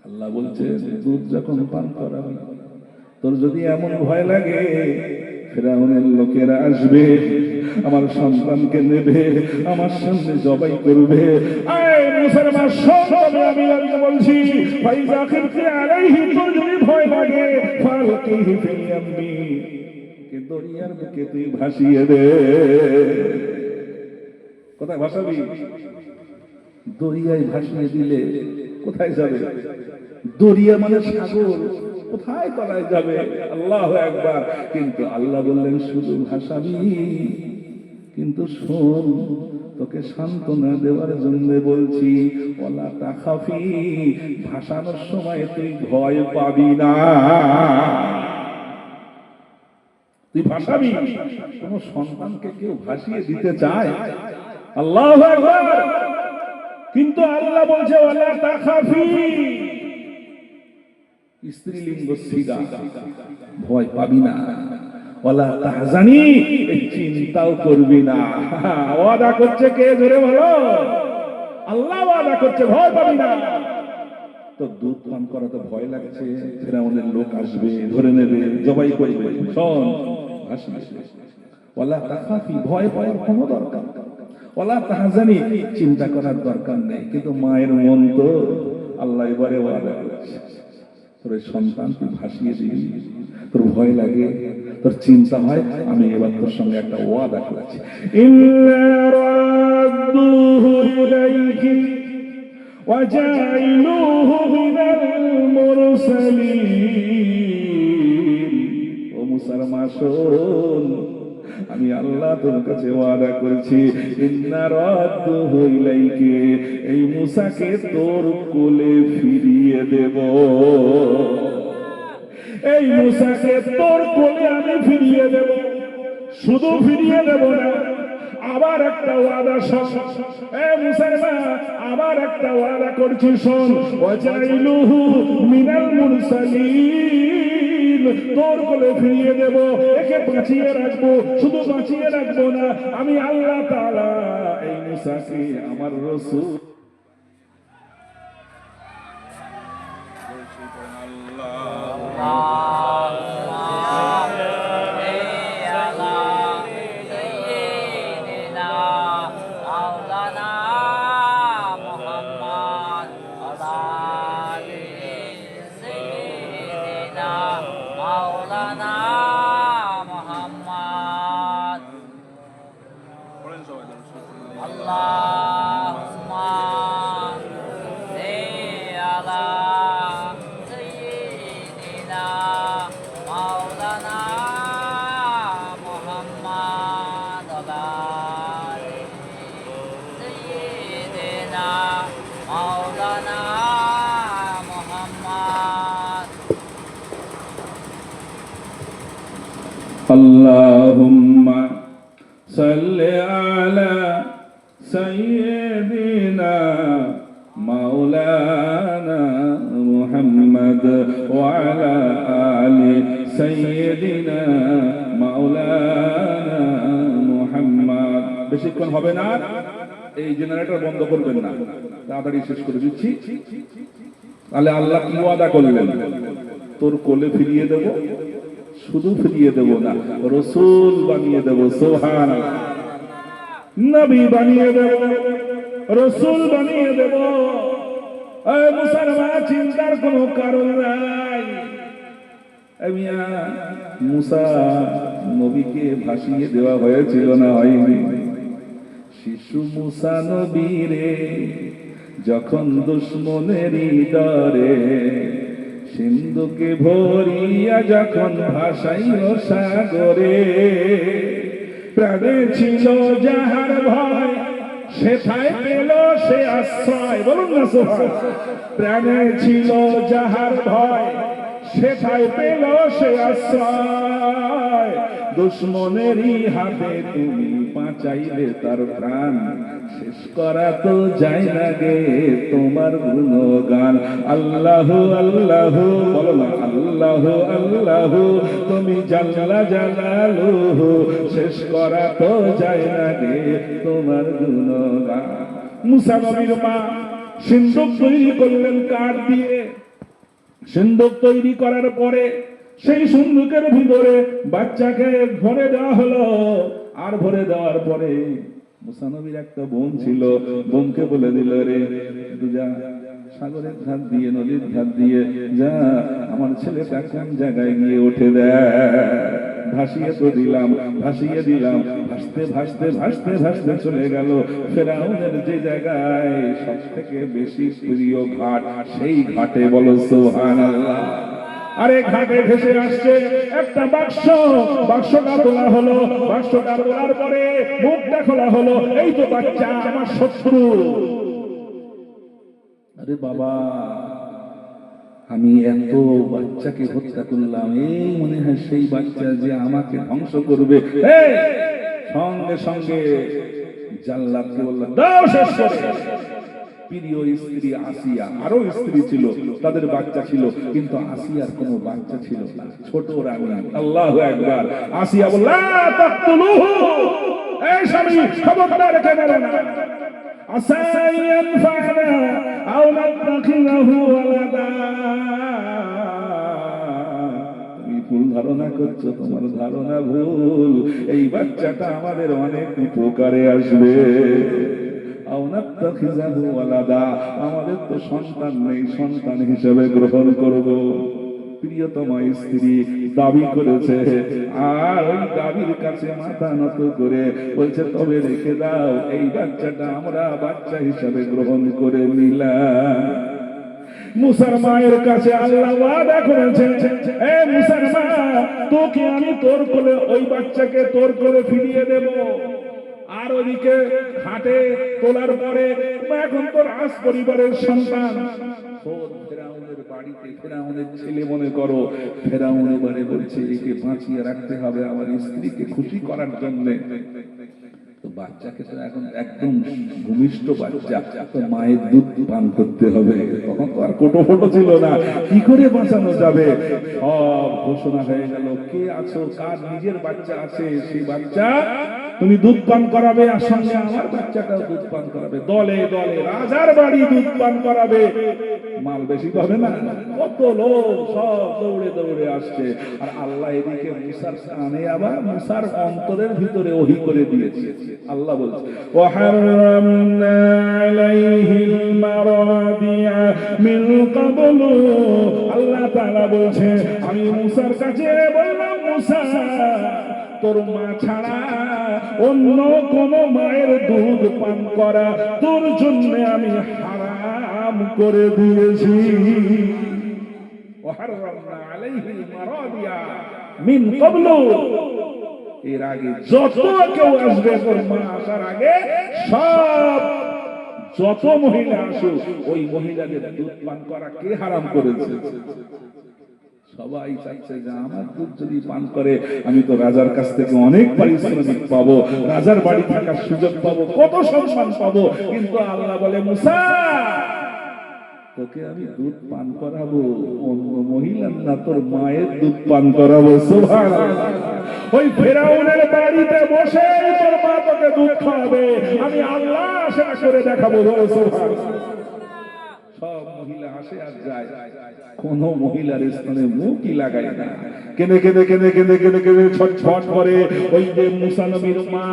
আল্লাহ বলছে দুধ যখন পান করাবি তোর যদি এমন ভয় লাগে ফেরাউনের লোকেরা আসবে আমার সন্তানকে নেবে আমার সামনে জবাই করবে আয় মুসলমান সবাই আমি বলছি ফাইজা খিফতি আলাইহি তোর যদি ভয় লাগে ফালকিহি ফিল ইয়াম্মি কে দরিয়ার বুকে তুই ভাসিয়ে দে কোথায় ভাসাবি দরিয়ায় ভাসিয়ে দিলে কোথায় যাবে দরিয়া মানে সাগর কোথায় তলায় যাবে আল্লাহু আকবার কিন্তু আল্লাহ বললেন শুধু ভাসাবি কিন্তু শোন তোকে সান্ত্বনা দেওয়ার জন্য বলছি ওয়ালা তাখাফি ভাসানোর সময় তুই ভয় পাবি না তুই ভাসাবি কোন সন্তানকে কেউ ভাসিয়ে দিতে চায় আল্লাহু আকবার কিন্তু আল্লাহ বলছে ওয়ালা তাখাফি স্ত্রীলিঙ্গ সিগা ভয় পাবি না ওয়ালা তাহজানি চিন্তাও করবি না ওয়াদা করছে কে জোরে বলো আল্লাহ ওয়াদা করছে ভয় পাবি না তো দুধ পান করাতে ভয় লাগছে ফেরাউনের লোক আসবে ধরে নেবে জবাই করবে শোন ভাসিয়ে ওয়ালা তাখাফি ভয় পাওয়ার কোনো দরকার ওয়ালা তাহজানি চিন্তা করার দরকার নেই কিন্তু মায়ের মন তো আল্লাহ এবারে ওয়াদা করেছে তোর সন্তান তুই ভাসিয়ে দিবি তোর ভয় লাগে তোর চিন্তা হয় আমি এবার তোর সঙ্গে একটা ওয়াদা করেছি ইল্লা রাদ্দুহু ইলাইহি ওয়া জাইলুহু মিনাল মুরসালিন ও মুসার মা শোন আমি আল্লাহ তোর কাছে ওয়াদা করেছি ইন্না রাদ্দুহু ইলাইহি এই মুসাকে তোর কোলে ফিরিয়ে দেব এই মুসাকে তোর কোলে আমি ফিরিয়ে দেব শুধু ফিরিয়ে দেব না আবার একটা ওয়াদা শোন এ মুসাইমা আবার একটা ওয়াদা করছি শোন ওয়াজাইলুহু মিনাল মুরসালিন তোর কোলে ফিরিয়ে দেব একে বাঁচিয়ে রাখবো শুধু বাঁচিয়ে রাখবো না আমি আল্লাহ তাআলা এই মুসাকে আমার রাসূল আল্লাহ আল্লাহুম্মা আলা সাইয়্যিদিনা মাওলানা মুহাম্মাদ আলা সাইয়্যিদিনা মাওলানা মুহাম্মাদ। আল্লাহুম্মা সাল্লি আলা সাইয়্যিদিনা মাওলানা মুহাম্মদ ওয়া আলা আলি সাইয়্যিদিনা মাওলানা মুহাম্মদ। বেশিক্ষণ হবে না, এই জেনারেটর বন্ধ করবেন না, তাড়াতাড়ি শেষ করে দিচ্ছি। তাহলে আল্লাহ কি ওয়াদা করলেন? তোর কোলে ফিরিয়ে দেব, শুধু ফিরিয়ে দেব না, রসুল বানিয়ে দেব। সুবহানাল্লাহ। নবী বানিয়ে দেব, রসুল বানিয়ে দেব। মুসলমান, চিন্তার কোনো কারণ নাই। মুসা নবীকে ভাসিয়ে দেওয়া হয়েছিল না হয়নি? শিশু মুসা নবীরে যখন দুশ্মনেরই ডরে সিন্ধুকে ভরিয়া যখন ভাসাইল সাগরে, প্রাণে ছিল যাহার ভয় সেথায় পেল সে আশ্রয়। বলুন না সুবহানাল্লাহ। প্রাণে ছিল যাহার ভয় সেথায় পেল সে আশ্রয়, দুশ্মনেরই হাতে তুমি বাঁচাইলে তার প্রাণ, শেষ করা তো যায় না গে তোমার গুণগান। আল্লাহু আল্লাহু, বলো না আল্লাহু আল্লাহু, তুমি জাল্লা জালালুহু, শেষ করা তো যায় না গে তোমার গুণগান। মুসা নবীর মা সিন্ধুক তৈরি করলেন কাঠ দিয়ে। সিন্ধুক তৈরি করার পরে সেই সিন্ধুকের ভিতরে বাচ্চাকে ভরে দেওয়া হলো। আর ভরে দেওয়ার পরে মুসা নবীর একটা বোন ছিল, বোনকে বলে দিল, রে যা সাগরের ধার দিয়ে নদীর ধার দিয়ে যা, আমার ছেলেটা কোন জায়গায় গিয়ে উঠে দেয়। ভাসিয়ে তো দিলাম, ভাসিয়ে দিলাম, ভাসতে ভাসতে ভাসতে ভাসতে চলে গেল ফেরাউনের যে জায়গায় সব থেকে বেশি প্রিয় ঘাট, সেই ঘাটে। বলো সুবহানাল্লাহ। আরে ঘাটে ভেসে আসছে একটা বাক্স, বাক্সটা তোলা হলো, বাক্সটা তোলার পরে মুখটা খোলা হলো। এই তো বাচ্চা, আমার শত্রু। আরে বাবা, আমি এত বাচ্চাকে হত্যা করলাম, এই মনে হয় সেই বাচ্চা যে আমাকে ধ্বংস করবে। সঙ্গে সঙ্গে জাল্লাদকে বললাম, দাও শেষ করে। প্রিয় স্ত্রী আসিয়া, আরো স্ত্রী ছিল, তাদের বাচ্চা ছিল, কিন্তু আসিয়ার কোনো বাচ্চা ছিল না, ছোট রানী। আল্লাহু আকবার। আসিয়া বলল, লা তাকতুলুহু, এই স্বামী খবরদার রেখে দেবে না, আসা ইয়ানফা'না আও নাত্তাখিযাহু ওয়ালাদা। তুমি ভুল ধারণা করছো, তোমার ধারণা ভুল। এই বাচ্চাটা আমাদের অনেক উপকারে আসবে। আমাদের তো সন্তান নেই, সন্তান হিসেবে গ্রহণ করব। প্রিয়তমা স্ত্রী দাবি করেছে, আর ওই দাবির কাছে মাথা নত করে বলছে, তবে রেখে দাও, এই বাচ্চাটা আমরা বাচ্চা হিসেবে গ্রহণ করে নিলাম। মুসার মায়ের কাছে আল্লাহ ওয়াদা করেছেন, এ মুসার মা, তোকে আমি তোর কোলে, ওই বাচ্চাকে তোর কোলে ফিরিয়ে দেব। আর ওদিকে ঘাটে তোলার পরে এখন তোর রাজ পরিবারের সন্তান, ফেরাউনের বাড়িতে ফেরাউনের ছেলে মনে করো। ফেরাউন এবারে বলছে, একে বাঁচিয়ে রাখতে হবে আমার স্ত্রীকে খুশি করার জন্য। তো বাচ্চাকে তো এখন একদম ভূমিষ্ঠ বাচ্চা, তো মায়ের দুধ পান করতে হবে। তখন তো আর কোটো ফোটো ছিল না, কি করে বাঁচানো যাবে? সব ঘোষণা হয়ে গেল, কে আছো, কার নিজের বাচ্চা আছে, সেই বাচ্চা তুমি দুধ পান করাবে, আর সঙ্গে আমার বাচ্চাটাও দুধ পান করাবে। দলে দলে রাজার বাড়ি দুধ পান করাবে। মাল বেশি পাবে না, কত লোক সব দৌড়ে দৌড়ে আসছে। আর আল্লাহ এদিকে মুসার কানে আবার মুসার অন্তরের ভিতরে ওহী করে দিয়েছে। আল্লাহ বলছে, ওয়াহাররামনা আলাইহিল মারাদিআ মিন ক্বাবলু। আল্লাহ তাআলা বলছে, আমি মুসার কাছে বললাম, মুসা তোর মা ছাড়া অন্য কোন মায়ের দুধ পান করা তোর জন্য আমি হারাম করে দিয়েছি। ওয়াহাররামনা আলাইহিল মারাদিয়া মিন ক্বাবলু, এর আগে যত কেউ আসবে তোর মা আসার আগে সব যত মহিলা আসুক ওই মহিলাদের দুধ পান করা কে হারাম করেছে? সবাই চাইছে যে আমার দুধ যদি পান করে আমি তো রাজার কাছ থেকে অনেক পারিশ্রমিক পাবো, রাজার বাড়ি থাকার সুযোগ পাবো, কত সম্মান পাবো। কিন্তু আল্লাহ বলে মুসা তোকে আমি দুধ পান করাবো অন্য মহিলার না, তোর মায়ের দুধ পান করাবো। সুবহানাল্লাহ। ওই ফেরাউনের বাড়িতে বসে তোর মা তোকে দুধ খাওয়াবে, আমি আল্লাহ সেটা করে দেখাবো। সুবহানাল্লাহ। সব মহিলা আসে আর যায়, কোন মহিলার স্থানে মুখই লাগায় না, কেঁদে কেঁদে কেঁদে কেঁদে কেঁদে কেঁদে ছটফট করে। ওই যে মুসা নবীর মা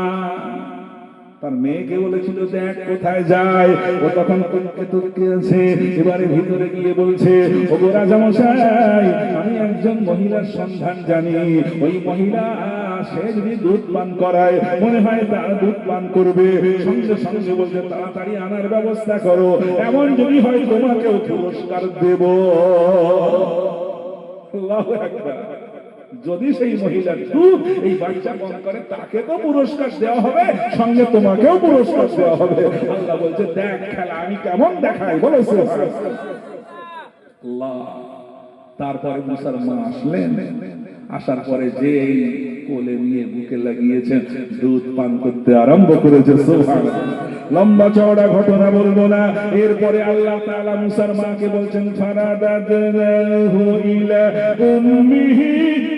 তার মেয়েকে বলেছিল দেখ কোথায় যায়, ও তখন তর্কে তর্কে আছে। এবারে ভিতরে গিয়ে বলছে ওগো রাজামশাই আমি একজন মহিলার সন্ধান জানি, ওই মহিলা সে যদি দুধ পান করায় মনে হয় তার দুধ পান করবে। সঙ্গে সঙ্গে বলছে তাড়াতাড়ি আনার ব্যবস্থা করো, এমন যদি হয় তোমাকেও পুরস্কার দেব। আল্লাহু আকবার। যদি সেই মহিলার দুধ এই বাচ্চা পান করে তাকে তো পুরস্কার দেওয়া হবে, সঙ্গে তোমাকেও পুরস্কার দেওয়া হবে। আল্লাহ বলছে দেখ খেলা আমি কেমন দেখাই, বলেছে আল্লাহ। তারপরে মুসার মা আসলেন, আসার পরে যে কোলে নিয়ে বুকে লাগিয়েছেন দুধ পান করতে আরম্ভ করেছে। সুবহানাল্লাহ। লম্বা চওড়া ঘটনা বলবো না। এরপরে আল্লাহ তাআলা মুসার মাকে বলছেন ফারাদাদনাহু ইলা উম্মিহি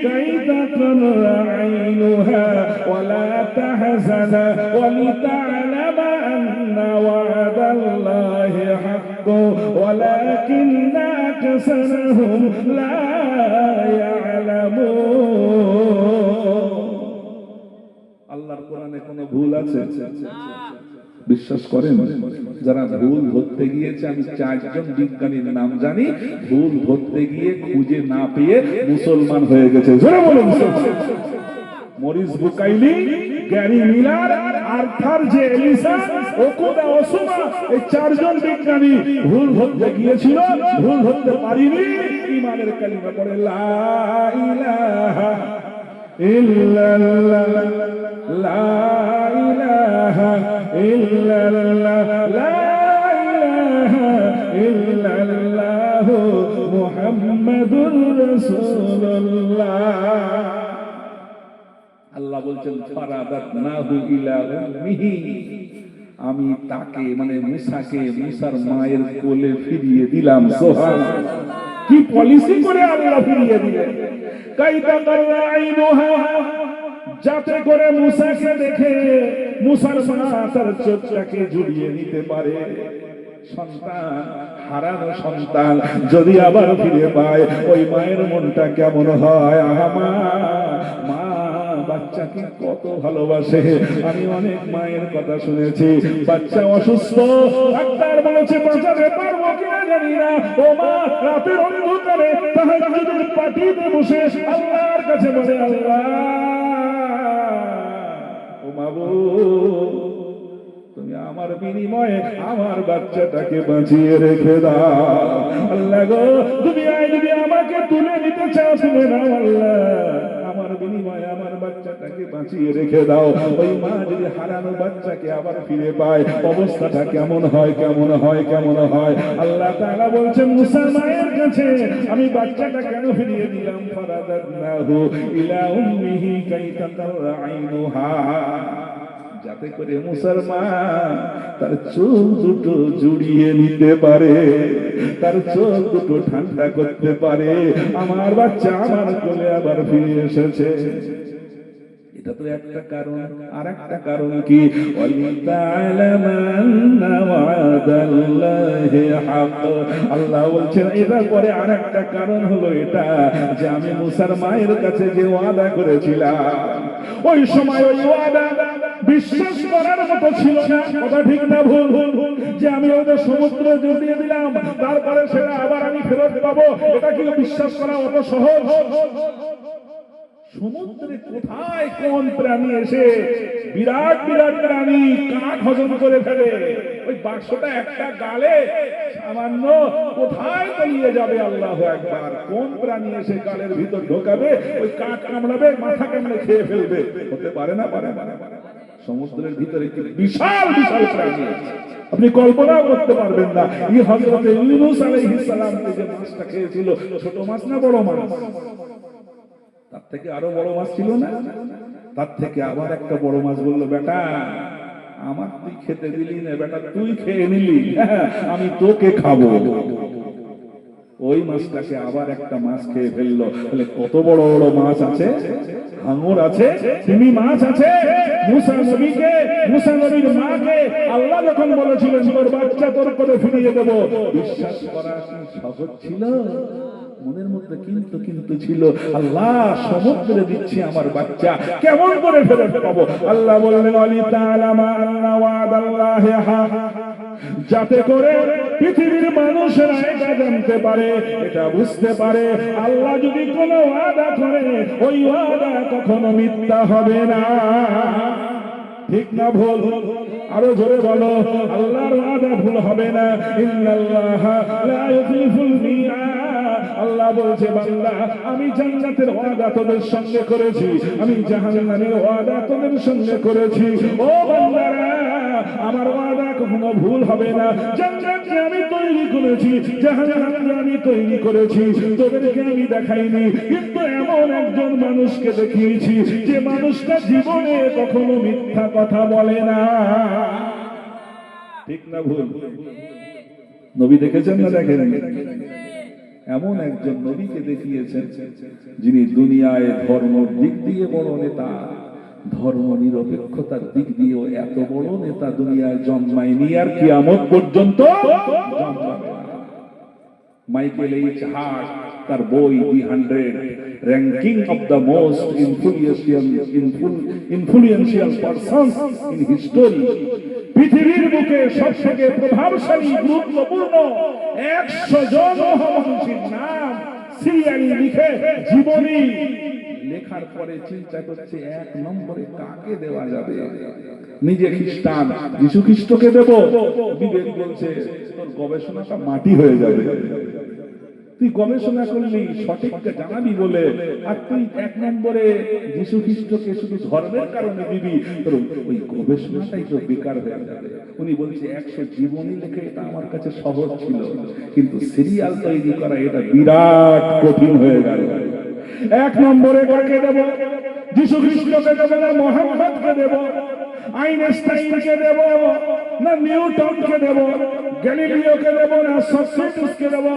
কাইতাকাররা আইনুহা ওয়ালা তাহজানা ওয়ালিতা'লামা আন্না ওয়াদাল্লাহি হাক্কু ওয়ালাকিন্না আকসারহুম লা ইয়ালামুন। আল্লাহর কোরআনে কোনো ভুল আছে? বিশ্বাস করেন? যারা ভুল ধরতে গিয়েছে, আমি 4 জন বিজ্ঞানীর নাম জানি, ভুল ধরতে গিয়ে খুঁজে না পেয়ে মুসলমান হয়ে গেছে। জোরে বলুন। Maurice Bucaille, Gary Miller, Arthur J Allison, Okuda Osuma, এই 4 জন বিজ্ঞানী ভুল ধরতে গিয়েছিল, ভুল ধরতে পারিনি। ঈমানের কালিমা পড়ে লা ইলাহা ইল্লাল্লাহ, লা ইলাহা ইল্লাল্লাহ, লা ইলাহা ইল্লাল্লাহ মুহাম্মাদুর রাসূলুল্লাহ। আল্লাহ বলছেন ফারাদাতনাহু ইলা উম্মিহি, আমি তাকে মানে মুসাকে মুসার মায়ের কোলে ফিরিয়ে দিলাম। সুবহানাল্লাহ। কি পলিসি করে আল্লাহ ফিরিয়ে দিলেন। কাইতাকাররা আইনুহা, যাতে করে মুসাকে দেখে মুসার মা তার চোখটাকে জুড়িয়ে নিতে পারে। সন্তান হারানো সন্তান যদি আবার ফিরে পায় ওই মায়ের মনটা কেমন হয়। মা বাচ্চাকে কত ভালোবাসে। আমি অনেক মায়ের কথা শুনেছি, বাচ্চা অসুস্থ, ডাক্তার বলেছে বাঁচাতে পারবো কিনা জানি না, ও মা রাতের অন্ধকারে তাহাজ্জুদের পাটিতে বসে আল্লাহর কাছে বলে আল্লাহ ও মাবুদ তুমি আমার বিনিময়ে আমার বাচ্চাটাকে বাঁচিয়ে রেখে দাও। আল্লাহ গো তুমি যদি আমাকে তুলে নিতে চাও তুলে নাও আল্লাহ, আমার বিনিময়ে আমার বাচ্চাটাকে বাঁচিয়ে রেখে দাও। ওই মা যদি হারানো বাচ্চাকে আবার ফিরে পায় অবস্থাটা কেমন হয়, কেমন হয়, কেমন হয়। আল্লাহ তাআলা বলছেন মুসা মায়ের কাছে আমি বাচ্চাটা কেন ফিরিয়ে দিলাম, ফারাদাদনাহু ইলা উম্মিহি কাইতাকাররা আইনুহা, যাতে করে মুসার মা তার চোখ দুটো জুড়িয়ে নিতে পারে, তার চোখ দুটো ঠান্ডা করতে পারে। আমার বাচ্চা আমার কোলে আবার ফিরে এসেছে। এটা তো একটা কারণ। আর একটা কারণ কি, আল্লাহ বলছেন এটার পরে আর একটা কারণ হলো এটা যে আমি মুসার মায়ের কাছে যে ওয়াদা করেছিলাম ওই সময় ওই ওয়াদা বিশ্বাস করার মতো ছিল না। কথা ঠিক না ভুল? যে আমি ওদের সমুদ্র জড়িয়ে দিলাম তারপরে সেটা আবার আমি ফেরত পাবো, এটা কি বিশ্বাস করা অত সহজ? সমুদ্রে কোথায় কোন প্রাণী এসে বিরাট বিরাট প্রাণী কাঠ হজম করে ফেলে, ওই বাক্সটা একটা গালে সামান্য কোথায় তলিয়ে যাবে। আল্লাহু আকবার। কোন প্রাণী এসে গালের ভিতর ঢোকাবে, ওই কাঠ কামড়াবে, মাথা কামড়ে খেয়ে ফেলবে? হতে পারে না, পারে না। সমুদ্রের ভিতরে কি বিশাল বিশাল প্রাণী আছে, আপনি কল্পনাও করতে পারবেন না। এই হযরত ইউনূস আলাইহিস সালাম যে মাছটা খেয়েছিল, ছোট মাছ না বড় মাছ? তার থেকে আরো বড় মাছ ছিল না? তার থেকে আবার একটা বড় মাছ বলল, বেটা আমার তুই খেতে দিলি না, বেটা তুই খেয়ে নিলি, আমি তোকে খাবো। ওই মাছটাকে আবার একটা মাছ খেয়ে ফেললো। বলে কত বড় বড় মাছ আছে, হাঙর আছে, তিমি মাছ আছে। মুসা নবীকে, মুসা নবীর মাকে আল্লাহ যখন বলেছিলেন তোর বাচ্চা তোর করে ফিরিয়ে দেবো, বিশ্বাস করা কি সহজ ছিল? মনের মধ্যে কিন্তু কিন্তু ছিল, আল্লাহ সমুদ্রে দিচ্ছি আমার বাচ্চা, কেমন করে ফেরত পাবো? আল্লাহ বললেন আলী তাআলা মা আন্না ওয়াদাল্লাহি হক, যাতে করে পৃথিবীর মানুষেরা এটা জানতে পারে, এটা বুঝতে পারে, আল্লাহ যদি কোনো ওয়াদা করে ওই ওয়াদা কখনো মিথ্যা হবে না। ঠিক না ভুল? আরো জোরে বলো, আল্লাহর ওয়াদা ভুল হবে না। ইন্নাল্লাহা লা ইউখলিফুল মিআদ। আল্লাহ বলছে বান্দা আমি জান্নাতের ওয়াদা তোদের সঙ্গে করেছি, আমি জাহান্নামের ওয়াদা তোদের সঙ্গে করেছি। ও বান্দারা আমার ওয়াদা কখনো ভুল হবে না। জান্নাতকে আমি তৈরি করেছি, জাহান্নামকে আমি তৈরি করেছি, তোদেরকে আমি দেখাইনি, কিন্তু এমন একজন মানুষকে দেখিয়েছি যে মানুষটা জীবনে কখনো মিথ্যা কথা বলে না। ঠিক না ভুল? নবী দেখেছেন না দেখেন? এমন একজন নবীকে দেখিয়েছেন যিনি দুনিয়ায় ধর্মের দিক দিয়ে বড় নেতা, ধর্ম নিরপেক্ষতার দিক দিয়েও এত বড় নেতা দুনিয়ায় জন্মায়নি, আর কিয়ামত পর্যন্ত জন্মাবে না। মাইকেল এইচ হার্ট তার বই দি 100 ranking of the most influential persons in history, পৃথিবীর বুকে সবথেকে প্রভাবশালী গুরুত্বপূর্ণ 100 জন মহামনীষীর নাম সিরিয়ালি লিখে জীবনী লেখার পরে চিন্তা করছে 1 নম্বরে কাকে দেওয়া যাবে। নিজে খ্রিস্টান, যীশু খ্রিস্টকে দেব। বিবেক বলছে তোর গবেষণাটা মাটি হয়ে যাবে, তুই গবেষণা করলি সঠিকটা জানাবি বলে, আর তুই 1 নম্বরে যীশু খ্রিস্টকে শুধু ধর্মের কারণে দিবি, তোর ওই গবেষণাটাই তো বেকার হয়ে যাবে। উনি বলছে 100 জীবনী লিখে এটা আমার কাছে সহজ ছিল, কিন্তু সিরিয়াল তৈরি করা এটা বিরাট কঠিন হয়ে গেল। 1 নম্বরে কাকে দেব? যীশু খ্রিস্টকে দেব না মুহাম্মদকে দেব? আইনস্টাইনকে দেব না নিউটনকে দেব? গ্যালিলিওকে দেব না সক্রেটিসকে দেব?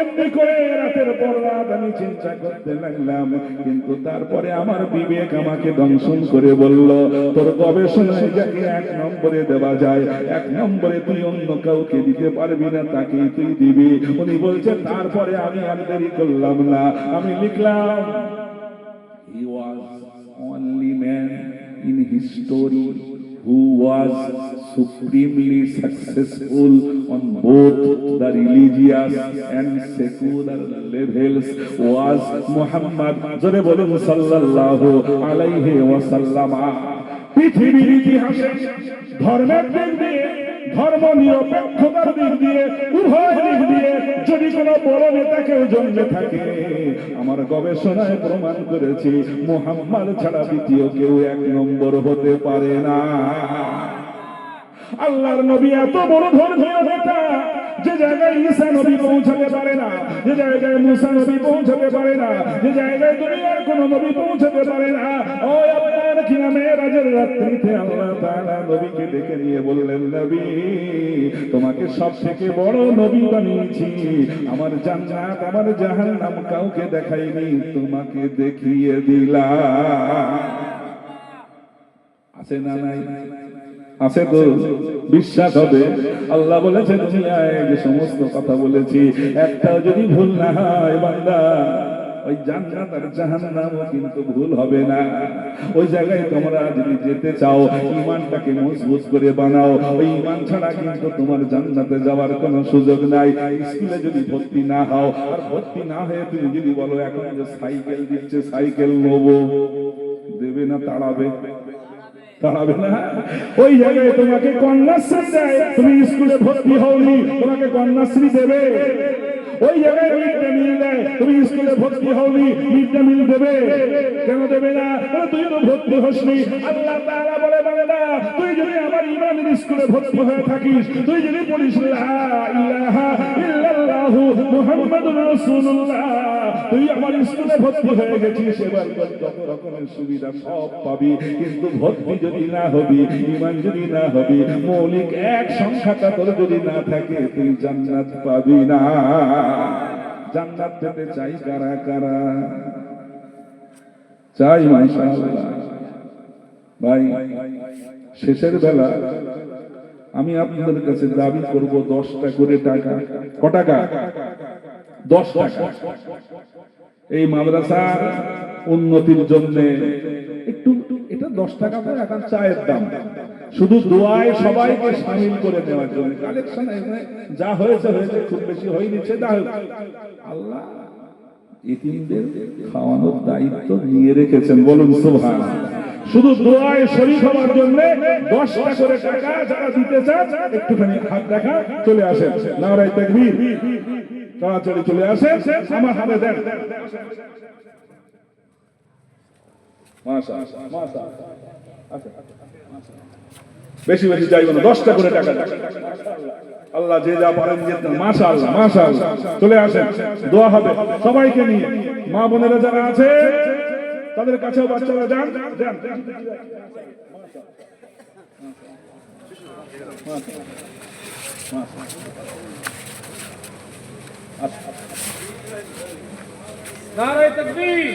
এমনি করে রাতের পর রাত আমি চিন্তা করতে লাগলাম, কিন্তু তারপরে আমার বিবেক আমাকে দংশন করে বলল তোর গবেষণায় যাকে 1 নম্বরে দেওয়া যায়, 1 নম্বরে তুই অন্য কাউকে দিতে পারবি না, তাকেই তুই দিবি। উনি বলছে তারপরে আমি আর দেরি করলাম না, আমি লিখলাম he was only man in history who was supremely successful on both the religious and secular levels was Muhammad jore bolun sallallahu alayhi wa sallam। পৃথিবীর ইতিহাসে ধর্মের দিক দিয়ে, ধর্ম নিরপেক্ষতার দিক দিয়ে, উভয় দিক দিয়ে যদি কোনো বড় নেতা কেউ জন্মে থাকে, আমার গবেষণায় প্রমাণ করেছি মুহাম্মদ ছাড়া দ্বিতীয় কেউ 1 নম্বর হতে পারে না। আল্লাহর নবী এত বড় ধর্মীয় নেতা, যে জায়গায় ঈসা নবী পৌঁছাতে পারে না, যে জায়গায় মুসা নবী পৌঁছাতে পারে না, যে জায়গায় দুনিয়ার কোন নবী পৌঁছাতে পারে না, ওই আপনার কিনা মেরাজের রাত্রিতে আল্লাহ তাআলা নবীকে ডেকে নিয়ে বললেন নবী তোমাকে সবথেকে বড় নবী বানিয়েছি, আমার জান্নাত আমার জাহান্নাম কাউকে দেখাইনি, তোমাকে দেখিয়ে দিলাম। আছে না নাই? আছে তো, বিশ্বাস হবে। আল্লাহ বলেছে দুনিয়ায় যে সমস্ত কথা বলেছি একটাও যদি ভুল না হয় বান্দা ওই জান্নাত আর জাহান্নামও কিন্তু ভুল হবে না। ওই জায়গায় তোমরা যদি যেতে চাও ঈমানটাকে মজবুত করে বানাও, ওই ঈমান ছাড়া কিন্তু তোমার জান্নাতে যাওয়ার কোনো সুযোগ নাই। স্কুলে যদি ভর্তি না হও, আর ভর্তি না হয়ে তুমি যদি বলো এখন যে সাইকেল দিচ্ছে সাইকেল নেবো, দেবে না তাড়াবে? তাড়াবে না। ওই জায়গায় তোমাকে কন্যাশ্রী দেয়, তুমি স্কুলে ভর্তি হওনি, তোমাকে কন্যাশ্রী দেবে। ওই জায়গায় মিড ডে মিল দেয়, তুমি স্কুলে ভর্তি হওনি, মিড ডে মিল দেবে। কেন দেবে না? তুই তো ভর্তি হসনি। আল্লাহ তাআলা বলে না, তুই যদি আমার ঈমানের স্কুলে ভর্তি হয়ে থাকিস, তুই যদি পড়িস লা ইলাহা ইল্লাল্লাহু মুহাম্মাদুর রাসূলুল্লাহ, তুই আমার স্কুলে ভর্তি হয়ে গেছিস, এবার যত রকমের সুবিধা সব পাবি। কিন্তু ভর্তি যদি না হবি, ঈমান যদি না হবি, মৌলিক এক সংখ্যাটা তোর যদি না থাকে, তুই জান্নাত পাবি না। জান্নাত পেতে চাই কারা কারা? চাই মাশাআল্লাহ। ভাই শেষের বেলা আমি আপনাদের কাছে দাবি করব 10টা করে টাকা। ক টাকা? 10 টাকা। এই মাদ্রাসার উন্নতির জন্য একটু, এটা 10 টাকা করে এখন চায়ের দাম, শুধু দোয়ায় সবাইকে শামিল করে নেওয়ার জন্য। কালেকশন যা হয়েছে হয়েছে, খুব বেশি হয়নি, সেটা আল্লাহ এতিমদের খাওয়ানোর দায়িত্ব নিয়ে রেখেছেন, বলুন সুবহানাল্লাহ। শুধু দোয়ায় শরীক হওয়ার জন্য 10টা করে টাকা যারা দিতে চান, একটুখানি হাত দেখা, চলে আসেন। নারায়ে তাকবীর, তাড়াতাড়ি চলে আসেন, আমার হাতে দেন। মাশাআল্লাহ, মাশাআল্লাহ। বেশি বেশি চাইব না, 10টা করে টাকা। আল্লাহ যে যা পারেন দিতেন। মাশাআল্লাহ, মাশাআল্লাহ। চলে আসেন, দোয়া হবে সবাইকে নিয়ে। মা বোনেরা যারা আছে তাদের কাছেও বাচ্চারা যান, যান। নারায়ে তাকবীর।